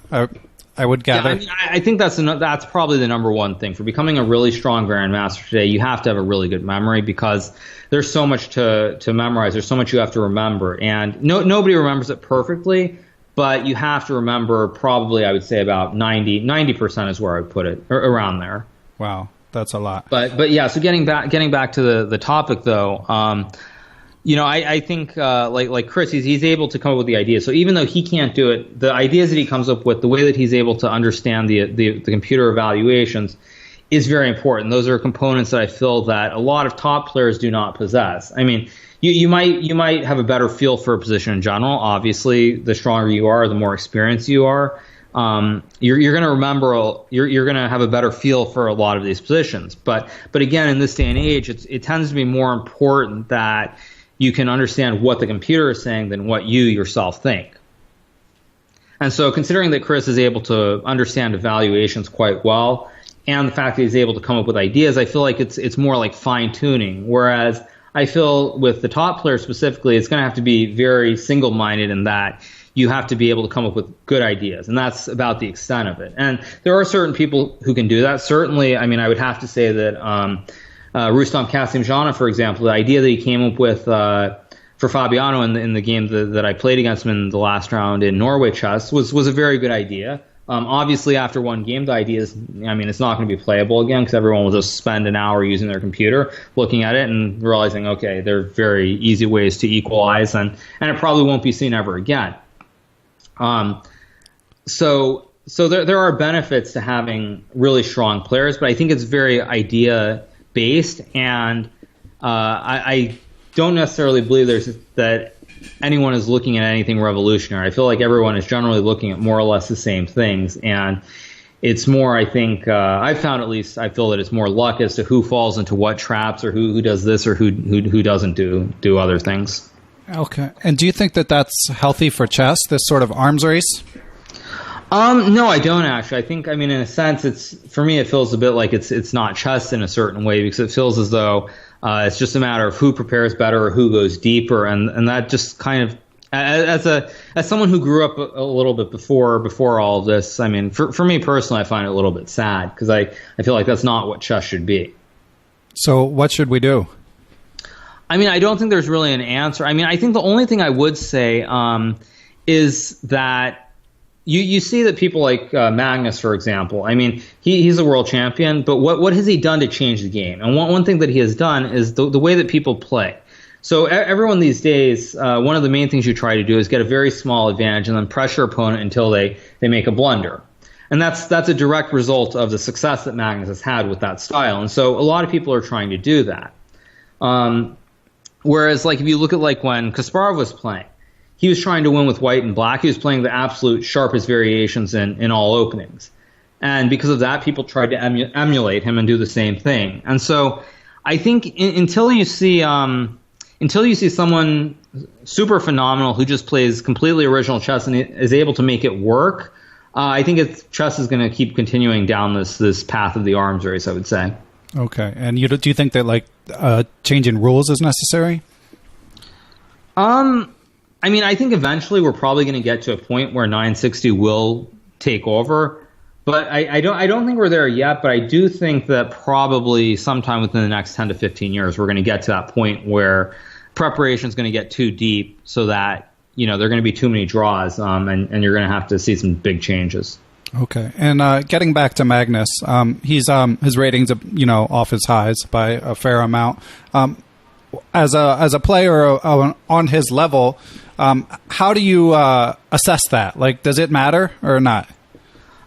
I would gather. Yeah, I mean, I think that's probably the number one thing. For becoming a really strong Grandmaster today, you have to have a really good memory because there's so much to memorize. There's so much you have to remember. And nobody remembers it perfectly, but you have to remember probably, I would say, about 90% is where I would put it, or around there. Wow, that's a lot. But yeah, so getting back to the topic, though, I think like Chris, he's able to come up with the ideas. So even though he can't do it, the ideas that he comes up with, the way that he's able to understand the computer evaluations is very important. Those are components that I feel that a lot of top players do not possess. I mean, you might have a better feel for a position in general. Obviously, the stronger you are, the more experienced you are. You're going to remember. You're going to have a better feel for a lot of these positions. But again, in this day and age, it tends to be more important that you can understand what the computer is saying than what you yourself think. And so considering that Chris is able to understand evaluations quite well, and the fact that he's able to come up with ideas, I feel like it's more like fine-tuning. Whereas I feel with the top players specifically, it's going to have to be very single-minded in that you have to be able to come up with good ideas. And that's about the extent of it. And there are certain people who can do that. Certainly, I mean, I would have to say that Rustam Kasimjana, for example, the idea that he came up with for Fabiano in the game that I played against him in the last round in Norway chess was a very good idea. Obviously, after one game, the idea is, I mean, it's not going to be playable again because everyone will just spend an hour using their computer looking at it and realizing, okay, there are very easy ways to equalize, and it probably won't be seen ever again. So there are benefits to having really strong players, but I think it's very idea based, and I don't necessarily believe that anyone is looking at anything revolutionary. I feel like everyone is generally looking at more or less the same things, and it's more, I think, I've found, at least I feel that it's more luck as to who falls into what traps, or who does this, or who doesn't do other things. Okay. And do you think that that's healthy for chess, this sort of arms race? No, I don't actually. I think, in a sense, for me, it feels a bit like it's not chess in a certain way, because it feels as though it's just a matter of who prepares better or who goes deeper, and that just kind of, as someone who grew up a little bit before all of this, for me personally, I find it a little bit sad, because I feel like that's not what chess should be. So what should we do? I don't think there's really an answer. I think the only thing I would say is that you see that people like Magnus, for example, he's a world champion, but what has he done to change the game? And one thing that he has done is the way that people play. So everyone these days, one of the main things you try to do is get a very small advantage and then pressure your opponent until they make a blunder. And that's a direct result of the success that Magnus has had with that style. And so a lot of people are trying to do that. Whereas, like, if you look at like when Kasparov was playing, he was trying to win with white and black. He was playing the absolute sharpest variations in all openings. And because of that, people tried to emulate him and do the same thing. And so I think until you see someone super phenomenal who just plays completely original chess and is able to make it work, I think chess is going to keep continuing down this path of the arms race, I would say. Okay. And do you think that, like, change in rules is necessary? I think eventually we're probably going to get to a point where 960 will take over, but I don't think we're there yet. But I do think that probably sometime within the next 10 to 15 years, we're going to get to that point where preparation is going to get too deep, so that there are going to be too many draws, and you're going to have to see some big changes. Okay. And getting back to Magnus, his ratings, off his highs by a fair amount. As a player on his level, how do you assess that? Like, does it matter or not?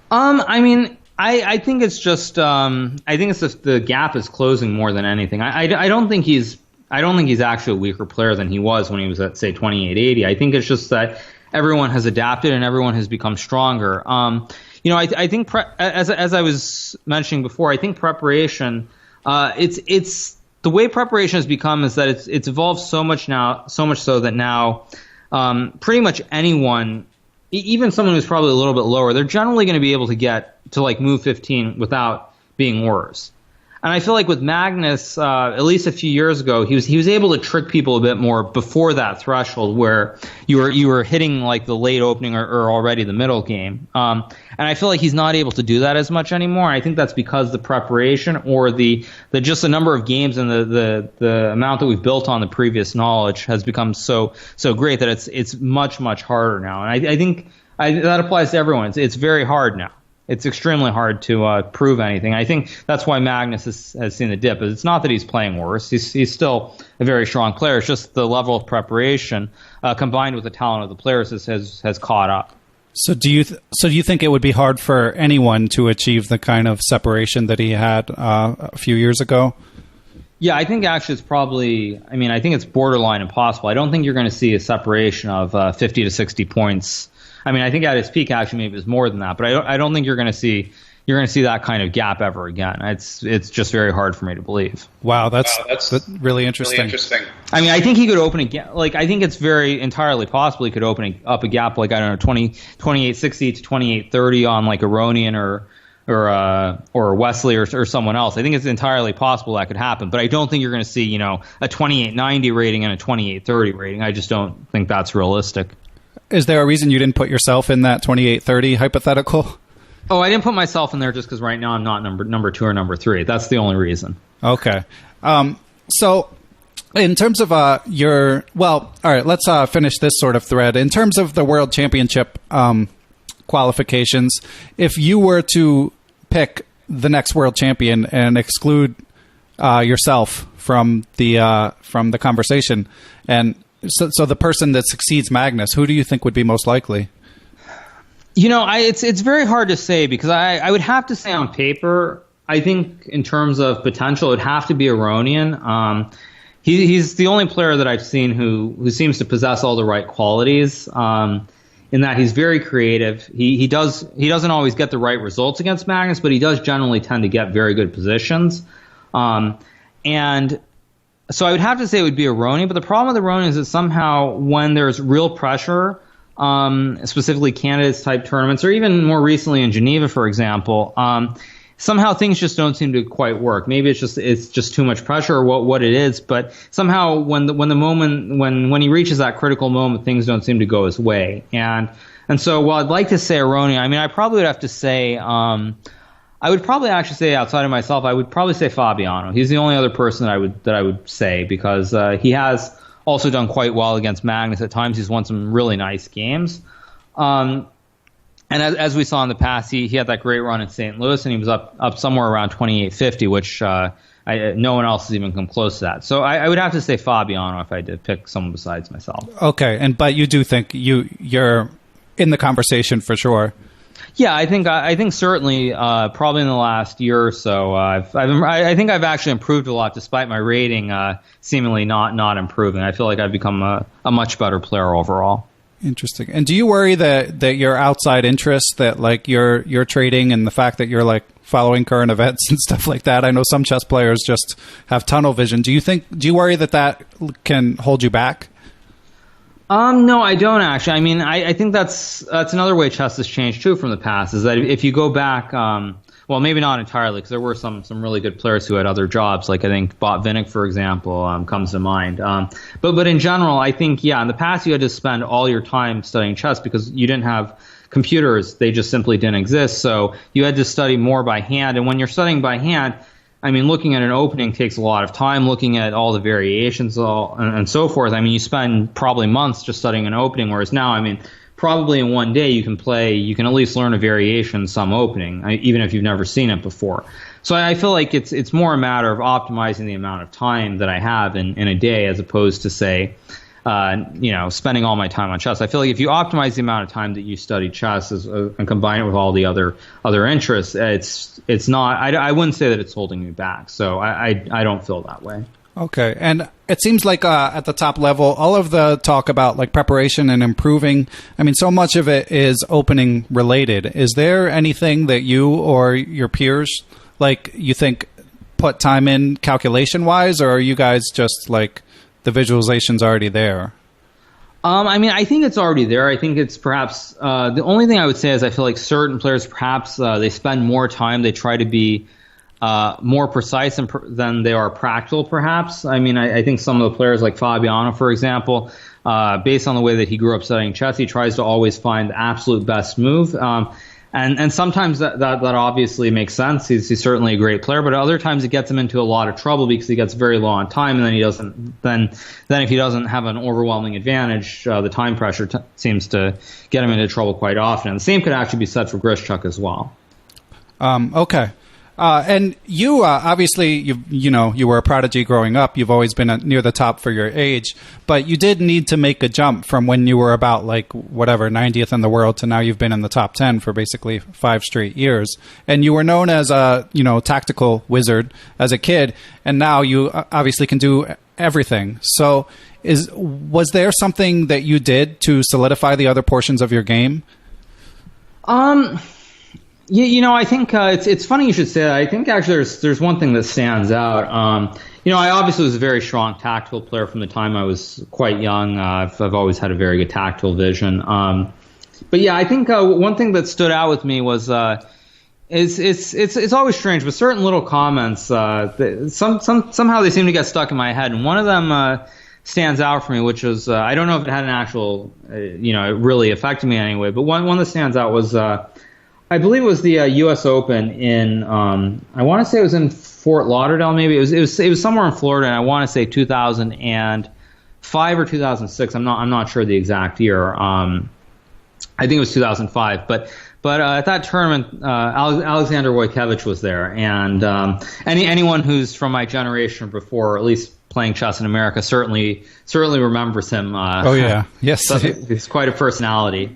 I think it's just the gap is closing more than anything. I don't think he's actually a weaker player than he was when he was at, say, 2880. I think it's just that everyone has adapted and everyone has become stronger. I think as I was mentioning before, I think preparation, it's the way preparation has become is that it's evolved so much so that now pretty much anyone, even someone who's probably a little bit lower, they're generally going to be able to get to like move 15 without being worse. And I feel like with Magnus, at least a few years ago, he was able to trick people a bit more before that threshold where you were hitting like the late opening or already the middle game. And I feel like he's not able to do that as much anymore. I think that's because the preparation or the just the number of games and the amount that we've built on the previous knowledge has become so great that it's much harder now. And I think that applies to everyone. It's very hard now. It's extremely hard to prove anything. I think that's why Magnus has seen the dip. It's not that he's playing worse. He's still a very strong player. It's just the level of preparation combined with the talent of the players has caught up. So do you think it would be hard for anyone to achieve the kind of separation that he had a few years ago? Yeah, I think actually it's probably. I think it's borderline impossible. I don't think you're going to see a separation of 50 to 60 points. I think at his peak, actually, maybe it was more than that. But I don't think you're going to see that kind of gap ever again. It's just very hard for me to believe. Wow, that's really interesting. I think he could open a gap. Like, I think it's entirely possible he could open up a gap, like, I don't know, 2860 to 2830 on like Aronian or Wesley or someone else. I think it's entirely possible that could happen. But I don't think you're going to see a 2890 rating and a 2830 rating. I just don't think that's realistic. Is there a reason you didn't put yourself in that 2830 hypothetical? Oh, I didn't put myself in there just because right now I'm not number 2 or number 3. That's the only reason. Okay. So in terms of all right, let's finish this sort of thread. In terms of the World Championship qualifications, if you were to pick the next world champion and exclude yourself from the conversation, and so the person that succeeds Magnus, who do you think would be most likely? It's very hard to say because I would have to say on paper, I think in terms of potential, it would have to be Aronian. He's the only player that I've seen who seems to possess all the right qualities. In that he's very creative. He doesn't always get the right results against Magnus, but he does generally tend to get very good positions. And so I would have to say it would be Aronian. But the problem with Aronian is that somehow when there's real pressure, specifically candidates type tournaments, or even more recently in Geneva, for example, somehow things just don't seem to quite work. Maybe it's just too much pressure or what it is, but somehow when he reaches that critical moment, things don't seem to go his way. And so while I'd like to say Aronian, I mean I probably would have to say I would probably actually say outside of myself, I would probably say Fabiano. He's the only other person that I would say because he has also done quite well against Magnus. At times he's won some really nice games. And as we saw in the past, he had that great run in St. Louis, and he was up somewhere around 2850, which no one else has even come close to that. So I would have to say Fabiano if I did pick someone besides myself. Okay, but you do think you're in the conversation for sure. Yeah, I think certainly probably in the last year or so, I think I've actually improved a lot despite my rating seemingly not improving. I feel like I've become a much better player overall. Interesting. And do you worry that your outside interests, that like your trading and the fact that you're like following current events and stuff like that? I know some chess players just have tunnel vision. Do you worry that can hold you back? No, I don't actually. I mean, I think that's another way chess has changed too from the past. Is that if you go back, well, maybe not entirely, because there were some really good players who had other jobs. Like I think Botvinnik, for example, comes to mind. But in general, I think in the past you had to spend all your time studying chess because you didn't have computers; they just simply didn't exist. So you had to study more by hand. And when you're studying by hand, I mean, looking at an opening takes a lot of time. Looking at all the variations and so forth. I mean, you spend probably months just studying an opening. Whereas now, I mean, probably in one day you can at least learn a variation, some opening, even if you've never seen it before. So I feel like it's more a matter of optimizing the amount of time that I have in a day as opposed to, say, spending all my time on chess. I feel like if you optimize the amount of time that you study chess and combine it with all the other interests, it's not. I wouldn't say that it's holding me back. So I don't feel that way. Okay, and it seems like at the top level, all of the talk about like preparation and improving, I mean, so much of it is opening related. Is there anything that you or your peers, like, you think put time in calculation wise, or are you guys just like the visualization's already there? I mean, I think it's already there. I think it's perhaps the only thing I would say is I feel like certain players perhaps they spend more time. They try to be more precise than they are practical, perhaps. I mean, I think some of the players like Fabiano, for example, based on the way that he grew up studying chess, he tries to always find the absolute best move. And sometimes that obviously makes sense. He's certainly a great player, but other times it gets him into a lot of trouble because he gets very low on time, and then he doesn't. Then if he doesn't have an overwhelming advantage, the time pressure seems to get him into trouble quite often. And the same could actually be said for Grischuk as well. Okay. And you obviously you were a prodigy growing up. You've always been near the top for your age, but you did need to make a jump from when you were about like whatever 90th in the world to now you've been in the top 10 for basically 5 straight years. And you were known as a tactical wizard as a kid, and now you obviously can do everything. So was there something that you did to solidify the other portions of your game? I think it's funny you should say that. I think actually there's one thing that stands out. I obviously was a very strong tactical player from the time I was quite young. I've always had a very good tactical vision. But yeah, I think one thing that stood out with me was it's always strange, but certain little comments somehow they seem to get stuck in my head, and one of them stands out for me, which was I don't know if it had an actual it really affected me anyway, but one that stands out was. I believe it was the U.S. Open in I want to say it was in Fort Lauderdale. Maybe it was somewhere in Florida, and I want to say 2005 or 2006. I'm not sure the exact year. I think it was 2005. But at that tournament, Alexander Wojciechowicz was there, and anyone who's from my generation or before, or at least playing chess in America, certainly remembers him. Oh yeah, yes, so he's quite a personality.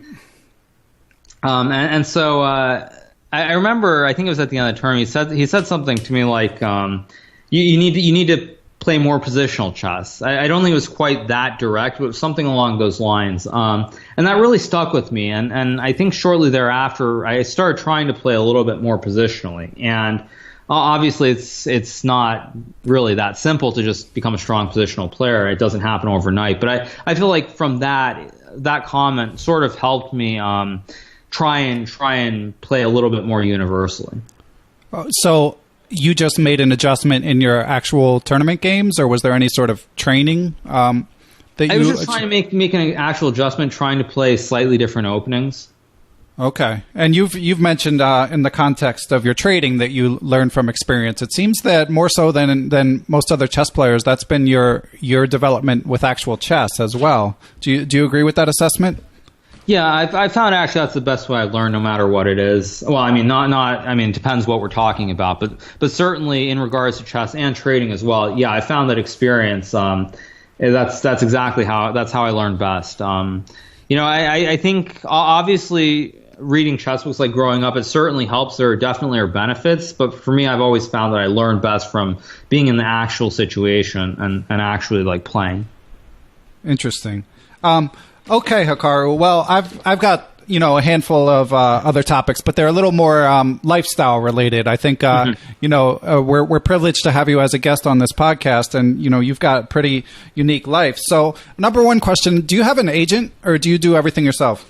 And so I remember, I think it was at the end of the term, he said something to me like, you need to play more positional chess. I don't think it was quite that direct, but it was something along those lines. And that really stuck with me. And I think shortly thereafter, I started trying to play a little bit more positionally. And obviously, it's not really that simple to just become a strong positional player. It doesn't happen overnight. But I feel like from that comment sort of helped me try and play a little bit more universally. So you just made an adjustment in your actual tournament games, or was there any sort of training that I was just trying to make an actual adjustment, trying to play slightly different openings. Okay. And you've mentioned in the context of your trading that you learned from experience. It seems that more so than most other chess players, that's been your development with actual chess as well. Do you agree with that assessment? Yeah, I found actually that's the best way I've learned, no matter what it is. Well, I mean, it depends what we're talking about, but certainly in regards to chess and trading as well. Yeah, I found that experience. That's exactly how I learned best. I think obviously reading chess books like growing up, it certainly helps. There definitely are benefits, but for me, I've always found that I learned best from being in the actual situation and actually like playing. Interesting. Okay, Hikaru. Well, I've got a handful of other topics, but they're a little more lifestyle related. I think we're privileged to have you as a guest on this podcast, and you've got a pretty unique life. So, number one question: do you have an agent, or do you do everything yourself?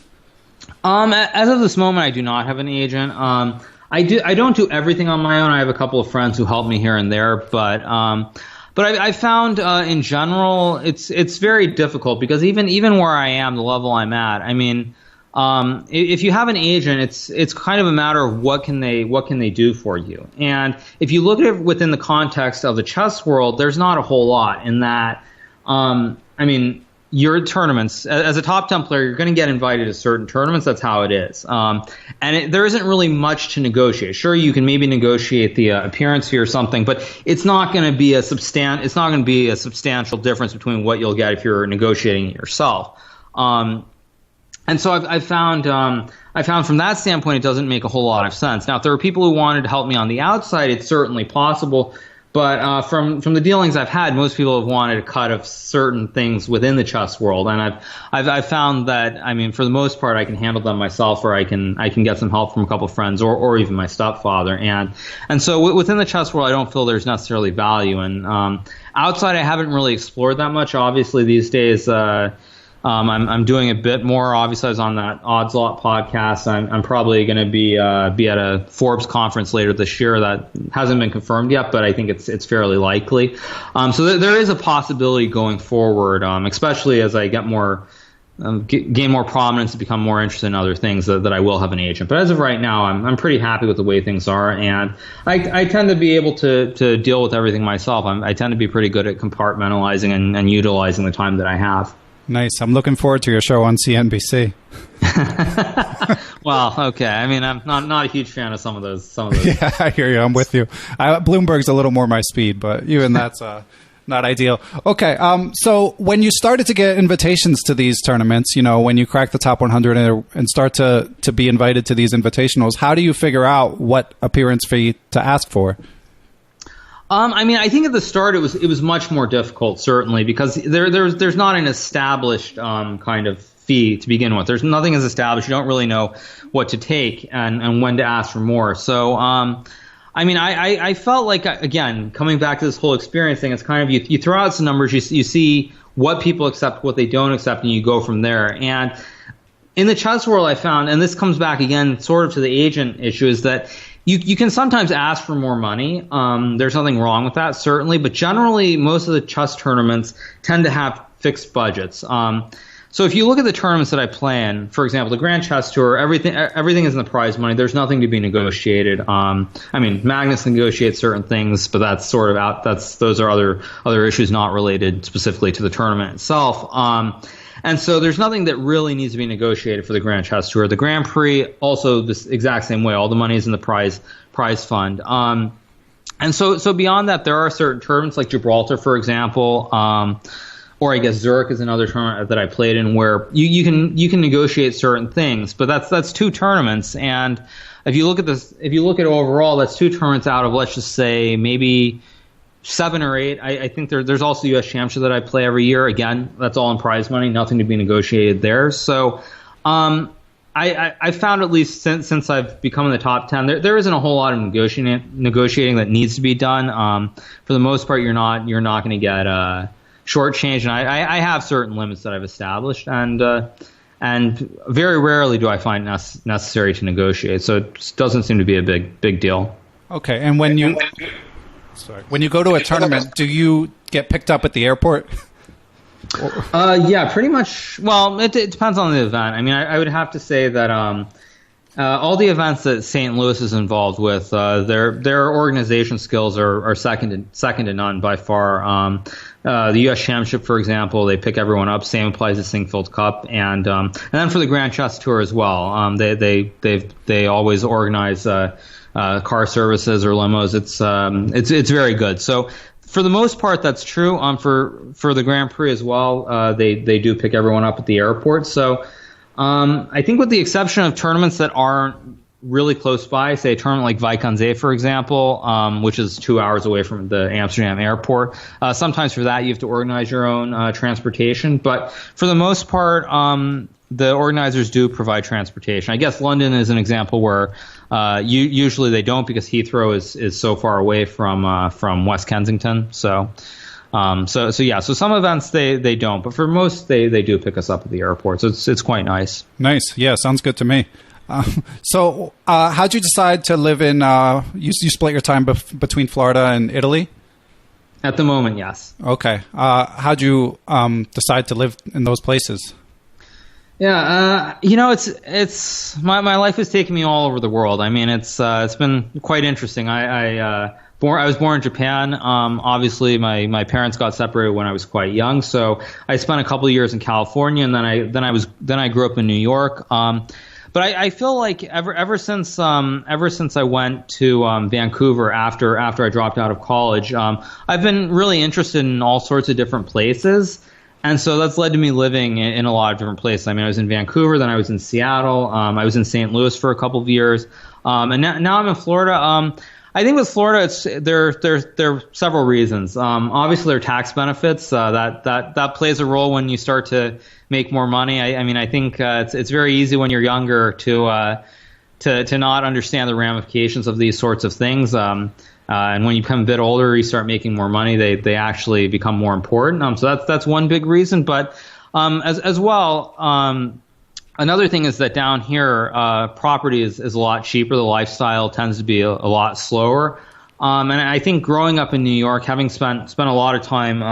As of this moment, I do not have an agent. I don't do everything on my own. I have a couple of friends who help me here and there, but I found in general it's very difficult because even where I am, the level I'm at, I mean, if you have an agent, it's kind of a matter of what can they do for you. And if you look at it within the context of the chess world, there's not a whole lot in that. Your tournaments, as a top 10 player, you're going to get invited to certain tournaments. That's how it is. There isn't really much to negotiate. Sure, you can maybe negotiate the appearance fee or something, but it's not going to be a substantial difference between what you'll get if you're negotiating it yourself. And so I found from that standpoint, it doesn't make a whole lot of sense. Now, if there are people who wanted to help me on the outside, it's certainly possible. But from the dealings I've had, most people have wanted a cut of certain things within the chess world, and I've found that for the most part I can handle them myself, or I can get some help from a couple of friends, or even my stepfather, and so within the chess world I don't feel there's necessarily value, and outside I haven't really explored that much. Obviously these days I'm doing a bit more. Obviously, I was on that Odds Lot podcast. I'm probably going to be at a Forbes conference later this year. That hasn't been confirmed yet, but I think it's fairly likely. So there is a possibility going forward, especially as I get more gain more prominence, to become more interested in other things, that I will have an agent. But as of right now, I'm pretty happy with the way things are, and I tend to be able to deal with everything myself. I tend to be pretty good at compartmentalizing and utilizing the time that I have. Nice. I'm looking forward to your show on CNBC. Well, okay. I'm not a huge fan of some of those. Yeah, I hear you. I'm with you. Bloomberg's a little more my speed, but even that's not ideal. Okay. So when you started to get invitations to these tournaments, when you crack the top 100 and start to be invited to these invitationals, how do you figure out what appearance fee to ask for? I think at the start it was much more difficult, certainly, because there's not an established kind of fee to begin with. There's nothing as established. You don't really know what to take and when to ask for more. So, I felt like, again, coming back to this whole experience thing, it's kind of you throw out some numbers, you see what people accept, what they don't accept, and you go from there. And in the chess world, I found, and this comes back again sort of to the agent issue, is that you can sometimes ask for more money. There's nothing wrong with that, certainly, but generally most of the chess tournaments tend to have fixed budgets. So if you look at the tournaments that I play in, for example, the Grand Chess Tour, everything is in the prize money. There's nothing to be negotiated. Magnus negotiates certain things, but that's sort of out. Those are other issues not related specifically to the tournament itself. And so there's nothing that really needs to be negotiated for the Grand Chess Tour. The Grand Prix, also this exact same way. All the money is in the prize fund. And so beyond that, there are certain tournaments like Gibraltar, for example, or I guess Zurich is another tournament that I played in where you can negotiate certain things, but that's 2 tournaments. And if you look at overall, that's 2 tournaments out of, let's just say, maybe 7 or 8. I think there's also U.S. Championship that I play every year. Again, that's all in prize money, nothing to be negotiated there. So I found, at least since I've become in the top 10, there isn't a whole lot of negotiating that needs to be done. For the most part, you're not going to get shortchanged, and I have certain limits that I've established, and very rarely do I find necessary to negotiate. So it doesn't seem to be a big deal. Okay, and when you go to a tournament, do you get picked up at the airport? Yeah, pretty much. Well, it depends on the event. I mean, I would have to say that all the events that St. Louis is involved with, their organization skills are second to none by far. The U.S. Championship, for example, they pick everyone up. Same applies to Singfield Cup, and then for the Grand Chess Tour as well. They always organize car services or limos. It's very good. So for the most part, that's true. For the Grand Prix as well, they do pick everyone up at the airport. So I think with the exception of tournaments that aren't really close by, say a tournament like Vikonsee, for example, which is 2 hours away from the Amsterdam airport. Sometimes for that you have to organize your own transportation, but for the most part, the organizers do provide transportation. I guess London is an example where usually they don't, because Heathrow is so far away from West Kensington. So some events they don't, but for most they do pick us up at the airport. So it's quite nice. Nice, yeah, sounds good to me. So how'd you decide to live in? You split your time between Florida and Italy? At the moment, yes. Okay. How'd you decide to live in those places? Yeah, it's my life has taken me all over the world. I mean, it's been quite interesting. I was born in Japan. Obviously, my parents got separated when I was quite young, so I spent a couple of years in California, and then I grew up in New York. But I feel like ever since I went to Vancouver after I dropped out of college, I've been really interested in all sorts of different places. And so that's led to me living in a lot of different places. I mean, I was in Vancouver, then I was in Seattle, I was in St. Louis for a couple of years, and now I'm in Florida. I think with Florida, there are several reasons. Obviously, there are tax benefits. That plays a role when you start to make more money. I mean, I think it's very easy when you're younger to not understand the ramifications of these sorts of things. And when you become a bit older, you start making more money. They actually become more important. So that's one big reason. But as well, another thing is that down here, property is a lot cheaper. The lifestyle tends to be a lot slower. And I think growing up in New York, having spent a lot of time,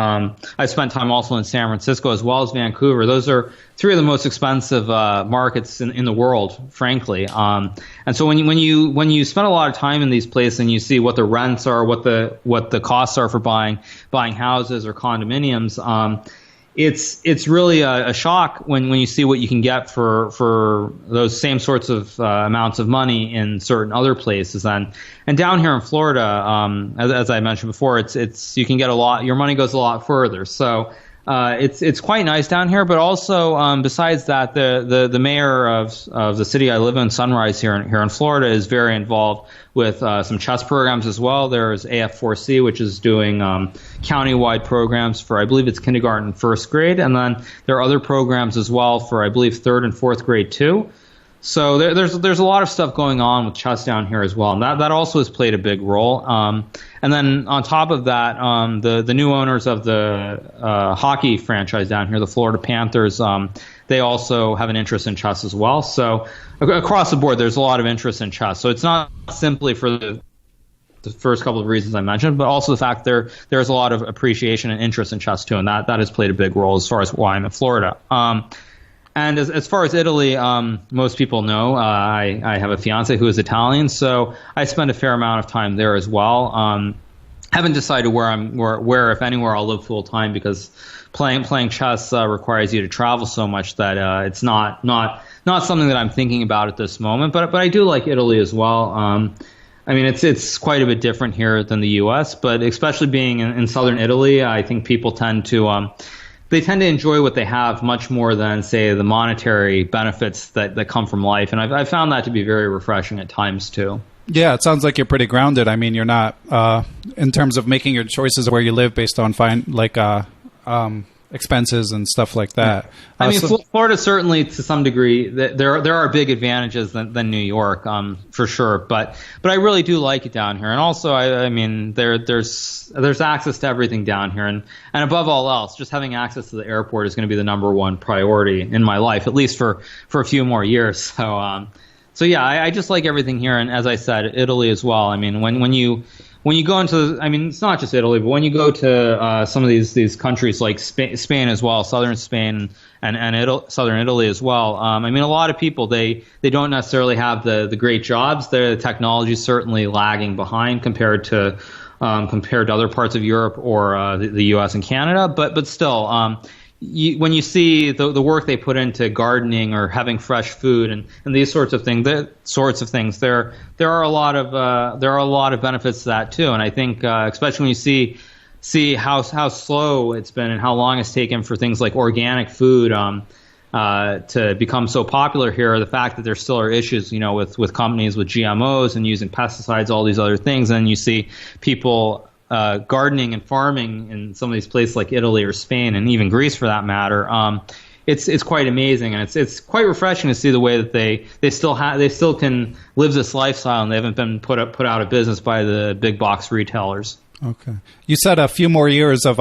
I spent time also in San Francisco as well as Vancouver. Those are 3 of the most expensive markets in the world, frankly. And so when you spend a lot of time in these places and you see what the rents are, what the costs are for buying houses or condominiums, it's really a shock when you see what you can get for those same sorts of amounts of money in certain other places. And down here in Florida, as I mentioned before, it's you can get a lot. Your money goes a lot further. So it's quite nice down here. But also besides that, the mayor of the city I live in, Sunrise here in Florida, is very involved with some chess programs as well. There's AF4C, which is doing county-wide programs for, I believe it's kindergarten and first grade, and then there are other programs as well for, I believe, third and fourth grade too. So there's a lot of stuff going on with chess down here as well, and that also has played a big role. And then on top of that, the new owners of the hockey franchise down here, the Florida Panthers, they also have an interest in chess as well. So across the board, there's a lot of interest in chess. So it's not simply for the first couple of reasons I mentioned, but also the fact there's a lot of appreciation and interest in chess too, and that has played a big role as far as why I'm in Florida. And as far as Italy, most people know I have a fiance who is Italian, so I spend a fair amount of time there as well. Haven't decided where if anywhere I'll live full time, because playing chess requires you to travel so much that it's not something that I'm thinking about at this moment. But I do like Italy as well. I mean, it's quite a bit different here than the U.S., but especially being in southern Italy, I think people tend to they tend to enjoy what they have much more than, say, the monetary benefits that come from life. And I've found that to be very refreshing at times, too. Yeah, it sounds like you're pretty grounded. I mean, you're not, in terms of making your choices of where you live based on expenses and stuff like that. I mean, Florida certainly, to some degree, there are big advantages than New York, for sure. But I really do like it down here, and also I mean there's access to everything down here, and above all else, just having access to the airport is going to be the number one priority in my life, at least for a few more years. So yeah, I just like everything here, and as I said, Italy as well. I mean, when you go into, I mean, it's not just Italy, but when you go to some of these countries like Spain as well, southern Spain and southern Italy as well. I mean, a lot of people, they don't necessarily have the great jobs. The technology is certainly lagging behind compared to other parts of Europe or the U.S. and Canada. But still, when you see the work they put into gardening or having fresh food and these sorts of things, there are a lot of benefits to that too. And I think especially when you see how slow it's been and how long it's taken for things like organic food to become so popular here, the fact that there still are issues, with companies with GMOs and using pesticides, all these other things, and you see people gardening and farming in some of these places like Italy or Spain and even Greece for that matter, it's quite amazing, and it's quite refreshing to see the way that they still can live this lifestyle and they haven't been put out of business by the big box retailers. Okay, you said a few more years of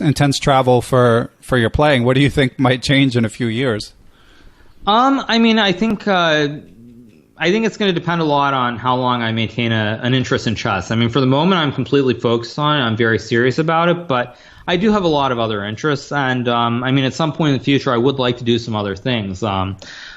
intense travel for your playing. What do you think might change in a few years? I mean, I think it's going to depend a lot on how long I maintain an interest in chess. I mean, for the moment, I'm completely focused on it. I'm very serious about it, but I do have a lot of other interests. And I mean, at some point in the future, I would like to do some other things.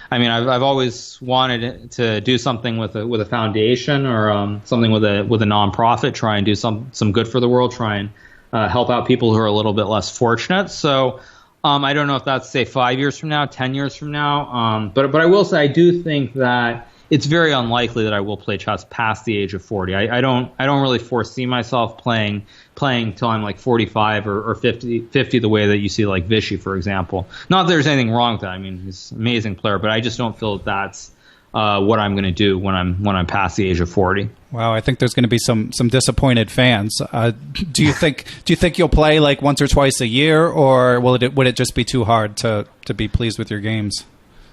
I mean, I've always wanted to do something with a foundation or something with a nonprofit. Try and do some good for the world. Try and help out people who are a little bit less fortunate. So. I don't know if that's, say, 5 years from now, 10 years from now. But I will say I do think that it's very unlikely that I will play chess past the age of 40. I don't really foresee myself playing till I'm like 45 or 50 the way that you see like Vichy, for example. Not that there's anything wrong with that. I mean, he's an amazing player, but I just don't feel that that's what I'm going to do when I'm past the age of 40. Wow, I think there's going to be some disappointed fans. Do you think you'll play like once or twice a year, or would it just be too hard to be pleased with your games?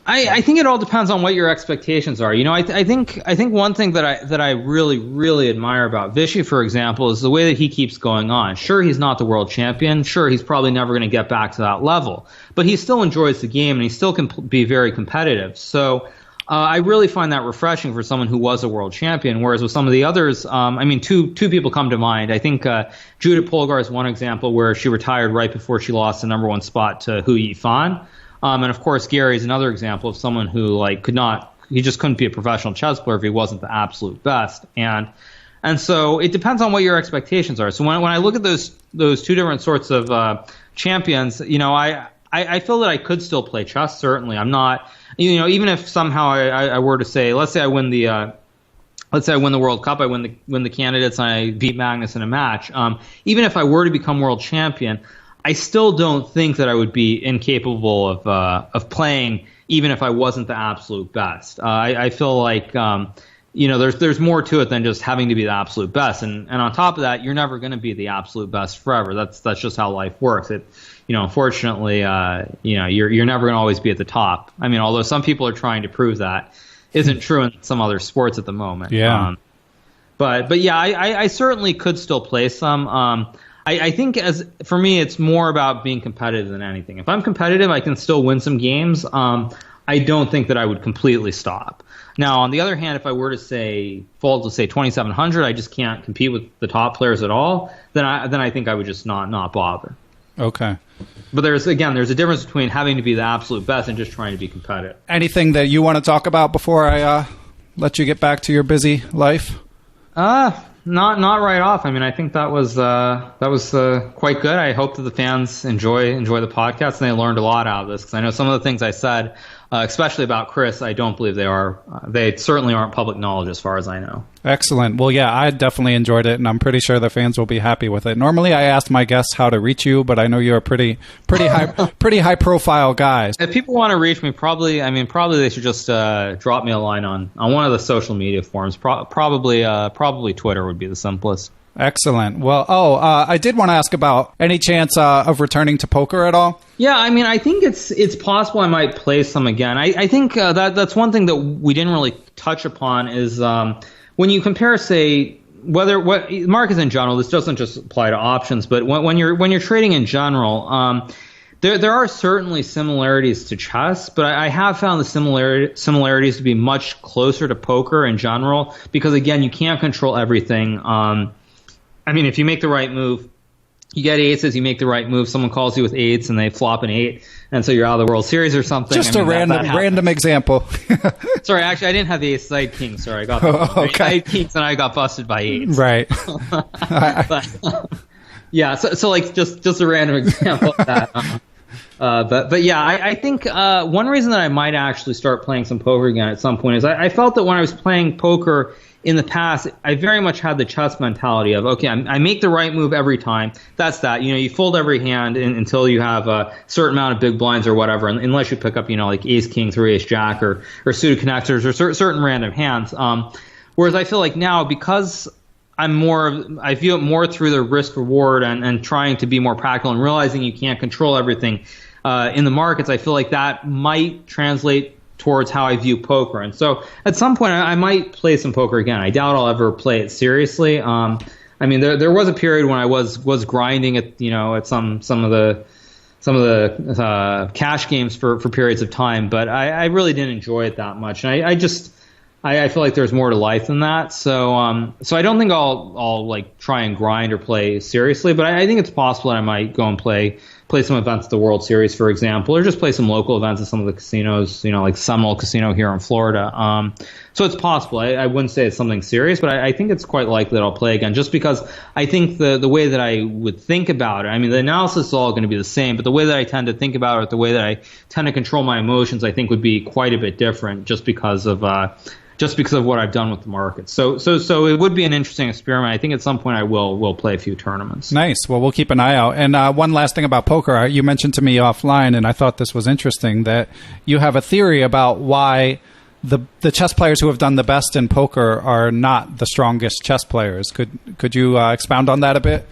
I think it all depends on what your expectations are. I think one thing that I really, really admire about Vichy, for example, is the way that he keeps going on. Sure, he's not the world champion. Sure, he's probably never going to get back to that level. But he still enjoys the game, and he still can be very competitive. So I really find that refreshing for someone who was a world champion. Whereas with some of the others, I mean, two people come to mind. I think Judith Polgar is one example where she retired right before she lost the number one spot to Hu Yifan. And of course, Garry is another example of someone who he just couldn't be a professional chess player if he wasn't the absolute best. And so it depends on what your expectations are. So when I look at those two different sorts of champions, I feel that I could still play chess. Certainly, I'm not. Even if somehow I were to say, let's say I win the World Cup, I win the candidates, and I beat Magnus in a match. Even if I were to become world champion, I still don't think that I would be incapable of playing, even if I wasn't the absolute best. I feel like there's more to it than just having to be the absolute best. And on top of that, you're never going to be the absolute best forever. That's just how life works. Unfortunately, you're never going to always be at the top. I mean, although some people are trying to prove that isn't true in some other sports at the moment. Yeah. But yeah, I certainly could still play some. I think for me, it's more about being competitive than anything. If I'm competitive, I can still win some games. I don't think that I would completely stop. Now, on the other hand, if I were to fall to 2,700, I just can't compete with the top players at all. Then I think I would just not bother. Okay. But there's a difference between having to be the absolute best and just trying to be competitive. Anything that you want to talk about before I let you get back to your busy life? Not right off. I mean, I think that was quite good. I hope that the fans enjoy the podcast and they learned a lot out of this, because I know some of the things I said especially about Chris, I don't believe they are. They certainly aren't public knowledge as far as I know. Excellent. Well, yeah, I definitely enjoyed it, and I'm pretty sure the fans will be happy with it. Normally, I ask my guests how to reach you, but I know you're a pretty high profile guy. If people want to reach me, probably they should just drop me a line on one of the social media forums. Probably Twitter would be the simplest. Excellent. Well, I did want to ask about any chance of returning to poker at all? Yeah, I mean, I think it's possible I might play some again. I think that's one thing that we didn't really touch upon is when you compare, say, what markets in general. This doesn't just apply to options, but when you're trading in general, there are certainly similarities to chess, but I have found the similarities to be much closer to poker in general because again, you can't control everything. I mean, if you make the right move, you get aces, you make the right move, someone calls you with eights and they flop an 8, and so you're out of the World Series or something. Just a random example. Sorry, actually, I didn't have the ace, I had kings. Sorry, I had kings and I got busted by 8s. Right. Yeah, so like just a random example of that. But yeah, I think one reason that I might actually start playing some poker again at some point is I felt that when I was playing poker in the past, I very much had the chess mentality of, okay, I make the right move every time. That's that. You fold every hand until you have a certain amount of big blinds or whatever, unless you pick up, like ace, king, 3, ace, jack, or suited connectors or certain random hands. Whereas I feel like now, because I view it more through the risk reward and trying to be more practical and realizing you can't control everything in the markets, I feel like that might translate towards how I view poker. And so at some point I might play some poker again. I doubt I'll ever play it seriously. I mean, there was a period when I was grinding at some of the cash games for periods of time, but I really didn't enjoy it that much. And I feel like there's more to life than that. So I don't think I'll like try and grind or play seriously, but I think it's possible that I might go and play some events at the World Series, for example, or just play some local events at some of the casinos, like Seminole Casino here in Florida. So it's possible. I wouldn't say it's something serious, but I think it's quite likely that I'll play again, just because I think the way that I would think about it, I mean, the analysis is all going to be the same, but the way that I tend to think about it, the way that I tend to control my emotions, I think would be quite a bit different just because of what I've done with the market. So it would be an interesting experiment. I think at some point I will play a few tournaments. Nice. Well, we'll keep an eye out. And one last thing about poker. You mentioned to me offline, and I thought this was interesting, that you have a theory about why the chess players who have done the best in poker are not the strongest chess players. Could you expound on that a bit?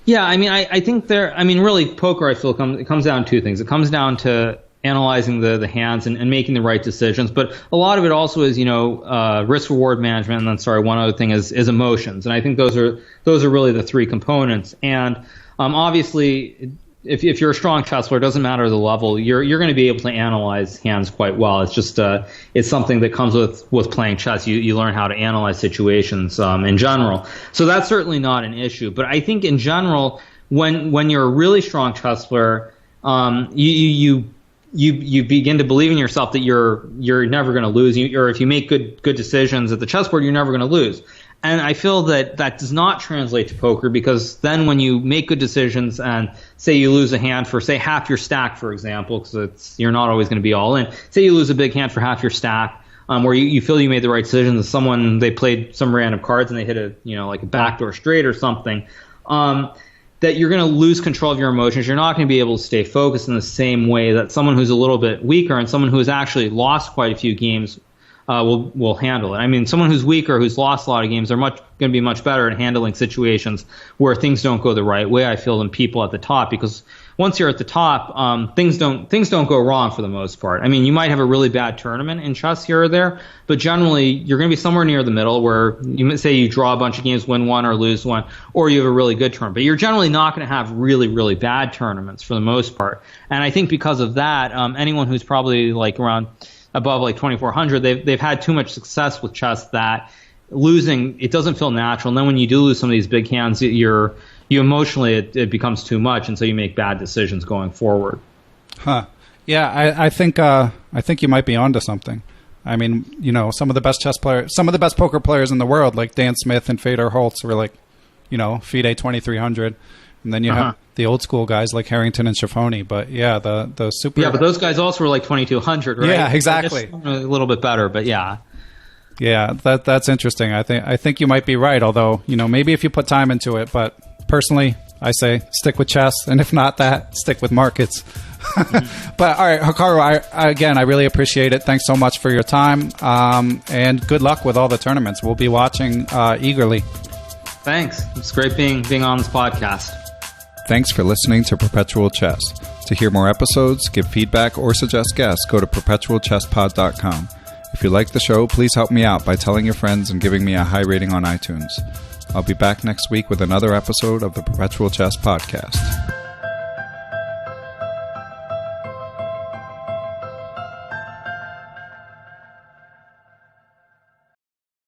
Yeah, I mean, I think really poker, I feel, it comes down to two things. It comes down to analyzing the hands and making the right decisions, but a lot of it also is risk reward management, and then one other thing is emotions, and I think those are really the three components. And obviously, if you're a strong chess player, it doesn't matter the level, you're going to be able to analyze hands quite well. It's just it's something that comes with playing chess. You learn how to analyze situations in general, so that's certainly not an issue. But I think in general, when you're a really strong chess player, you begin to believe in yourself that you're never going to lose, or if you make good decisions at the chessboard, you're never going to lose. And I feel that does not translate to poker, because then when you make good decisions and say you lose a hand for, say, half your stack, for example, because you're not always going to be all in. Say you lose a big hand for half your stack, where you feel you made the right decisions, and they played some random cards and they hit like a backdoor straight or something. That you're going to lose control of your emotions. You're not going to be able to stay focused in the same way that someone who's a little bit weaker and someone who has actually lost quite a few games will handle it. I mean, someone who's weaker, who's lost a lot of games, are going to be much better at handling situations where things don't go the right way, I feel, than people at the top, because once you're at the top, things don't go wrong for the most part. I mean, you might have a really bad tournament in chess here or there, but generally you're going to be somewhere near the middle, where you say you draw a bunch of games, win one or lose one, or you have a really good tournament. But you're generally not going to have really, really bad tournaments for the most part. And I think because of that, anyone who's probably like around above like 2,400, they've had too much success with chess that losing, it doesn't feel natural. And then when you do lose some of these big hands, you emotionally, it becomes too much, and so you make bad decisions going forward. Huh. Yeah, I think you might be onto something. I mean, some of the best chess players, some of the best poker players in the world, like Dan Smith and Fedor Holtz, were like, FIDE 2,300. And then you have the old school guys like Harrington and Schiavone. But yeah, the super... Yeah, but those guys also were like 2,200, right? Yeah, exactly. A little bit better, but yeah. Yeah, that's interesting. I think you might be right, although, maybe if you put time into it. But personally, I say stick with chess, and if not that, stick with markets. But all right, Hikaru, I really appreciate it. Thanks so much for your time, and good luck with all the tournaments. We'll be watching eagerly. Thanks. It's great being on this podcast. Thanks for listening to Perpetual Chess. To hear more episodes, give feedback, or suggest guests, go to perpetualchesspod.com. If you like the show, please help me out by telling your friends and giving me a high rating on iTunes. I'll be back next week with another episode of the Perpetual Chess Podcast.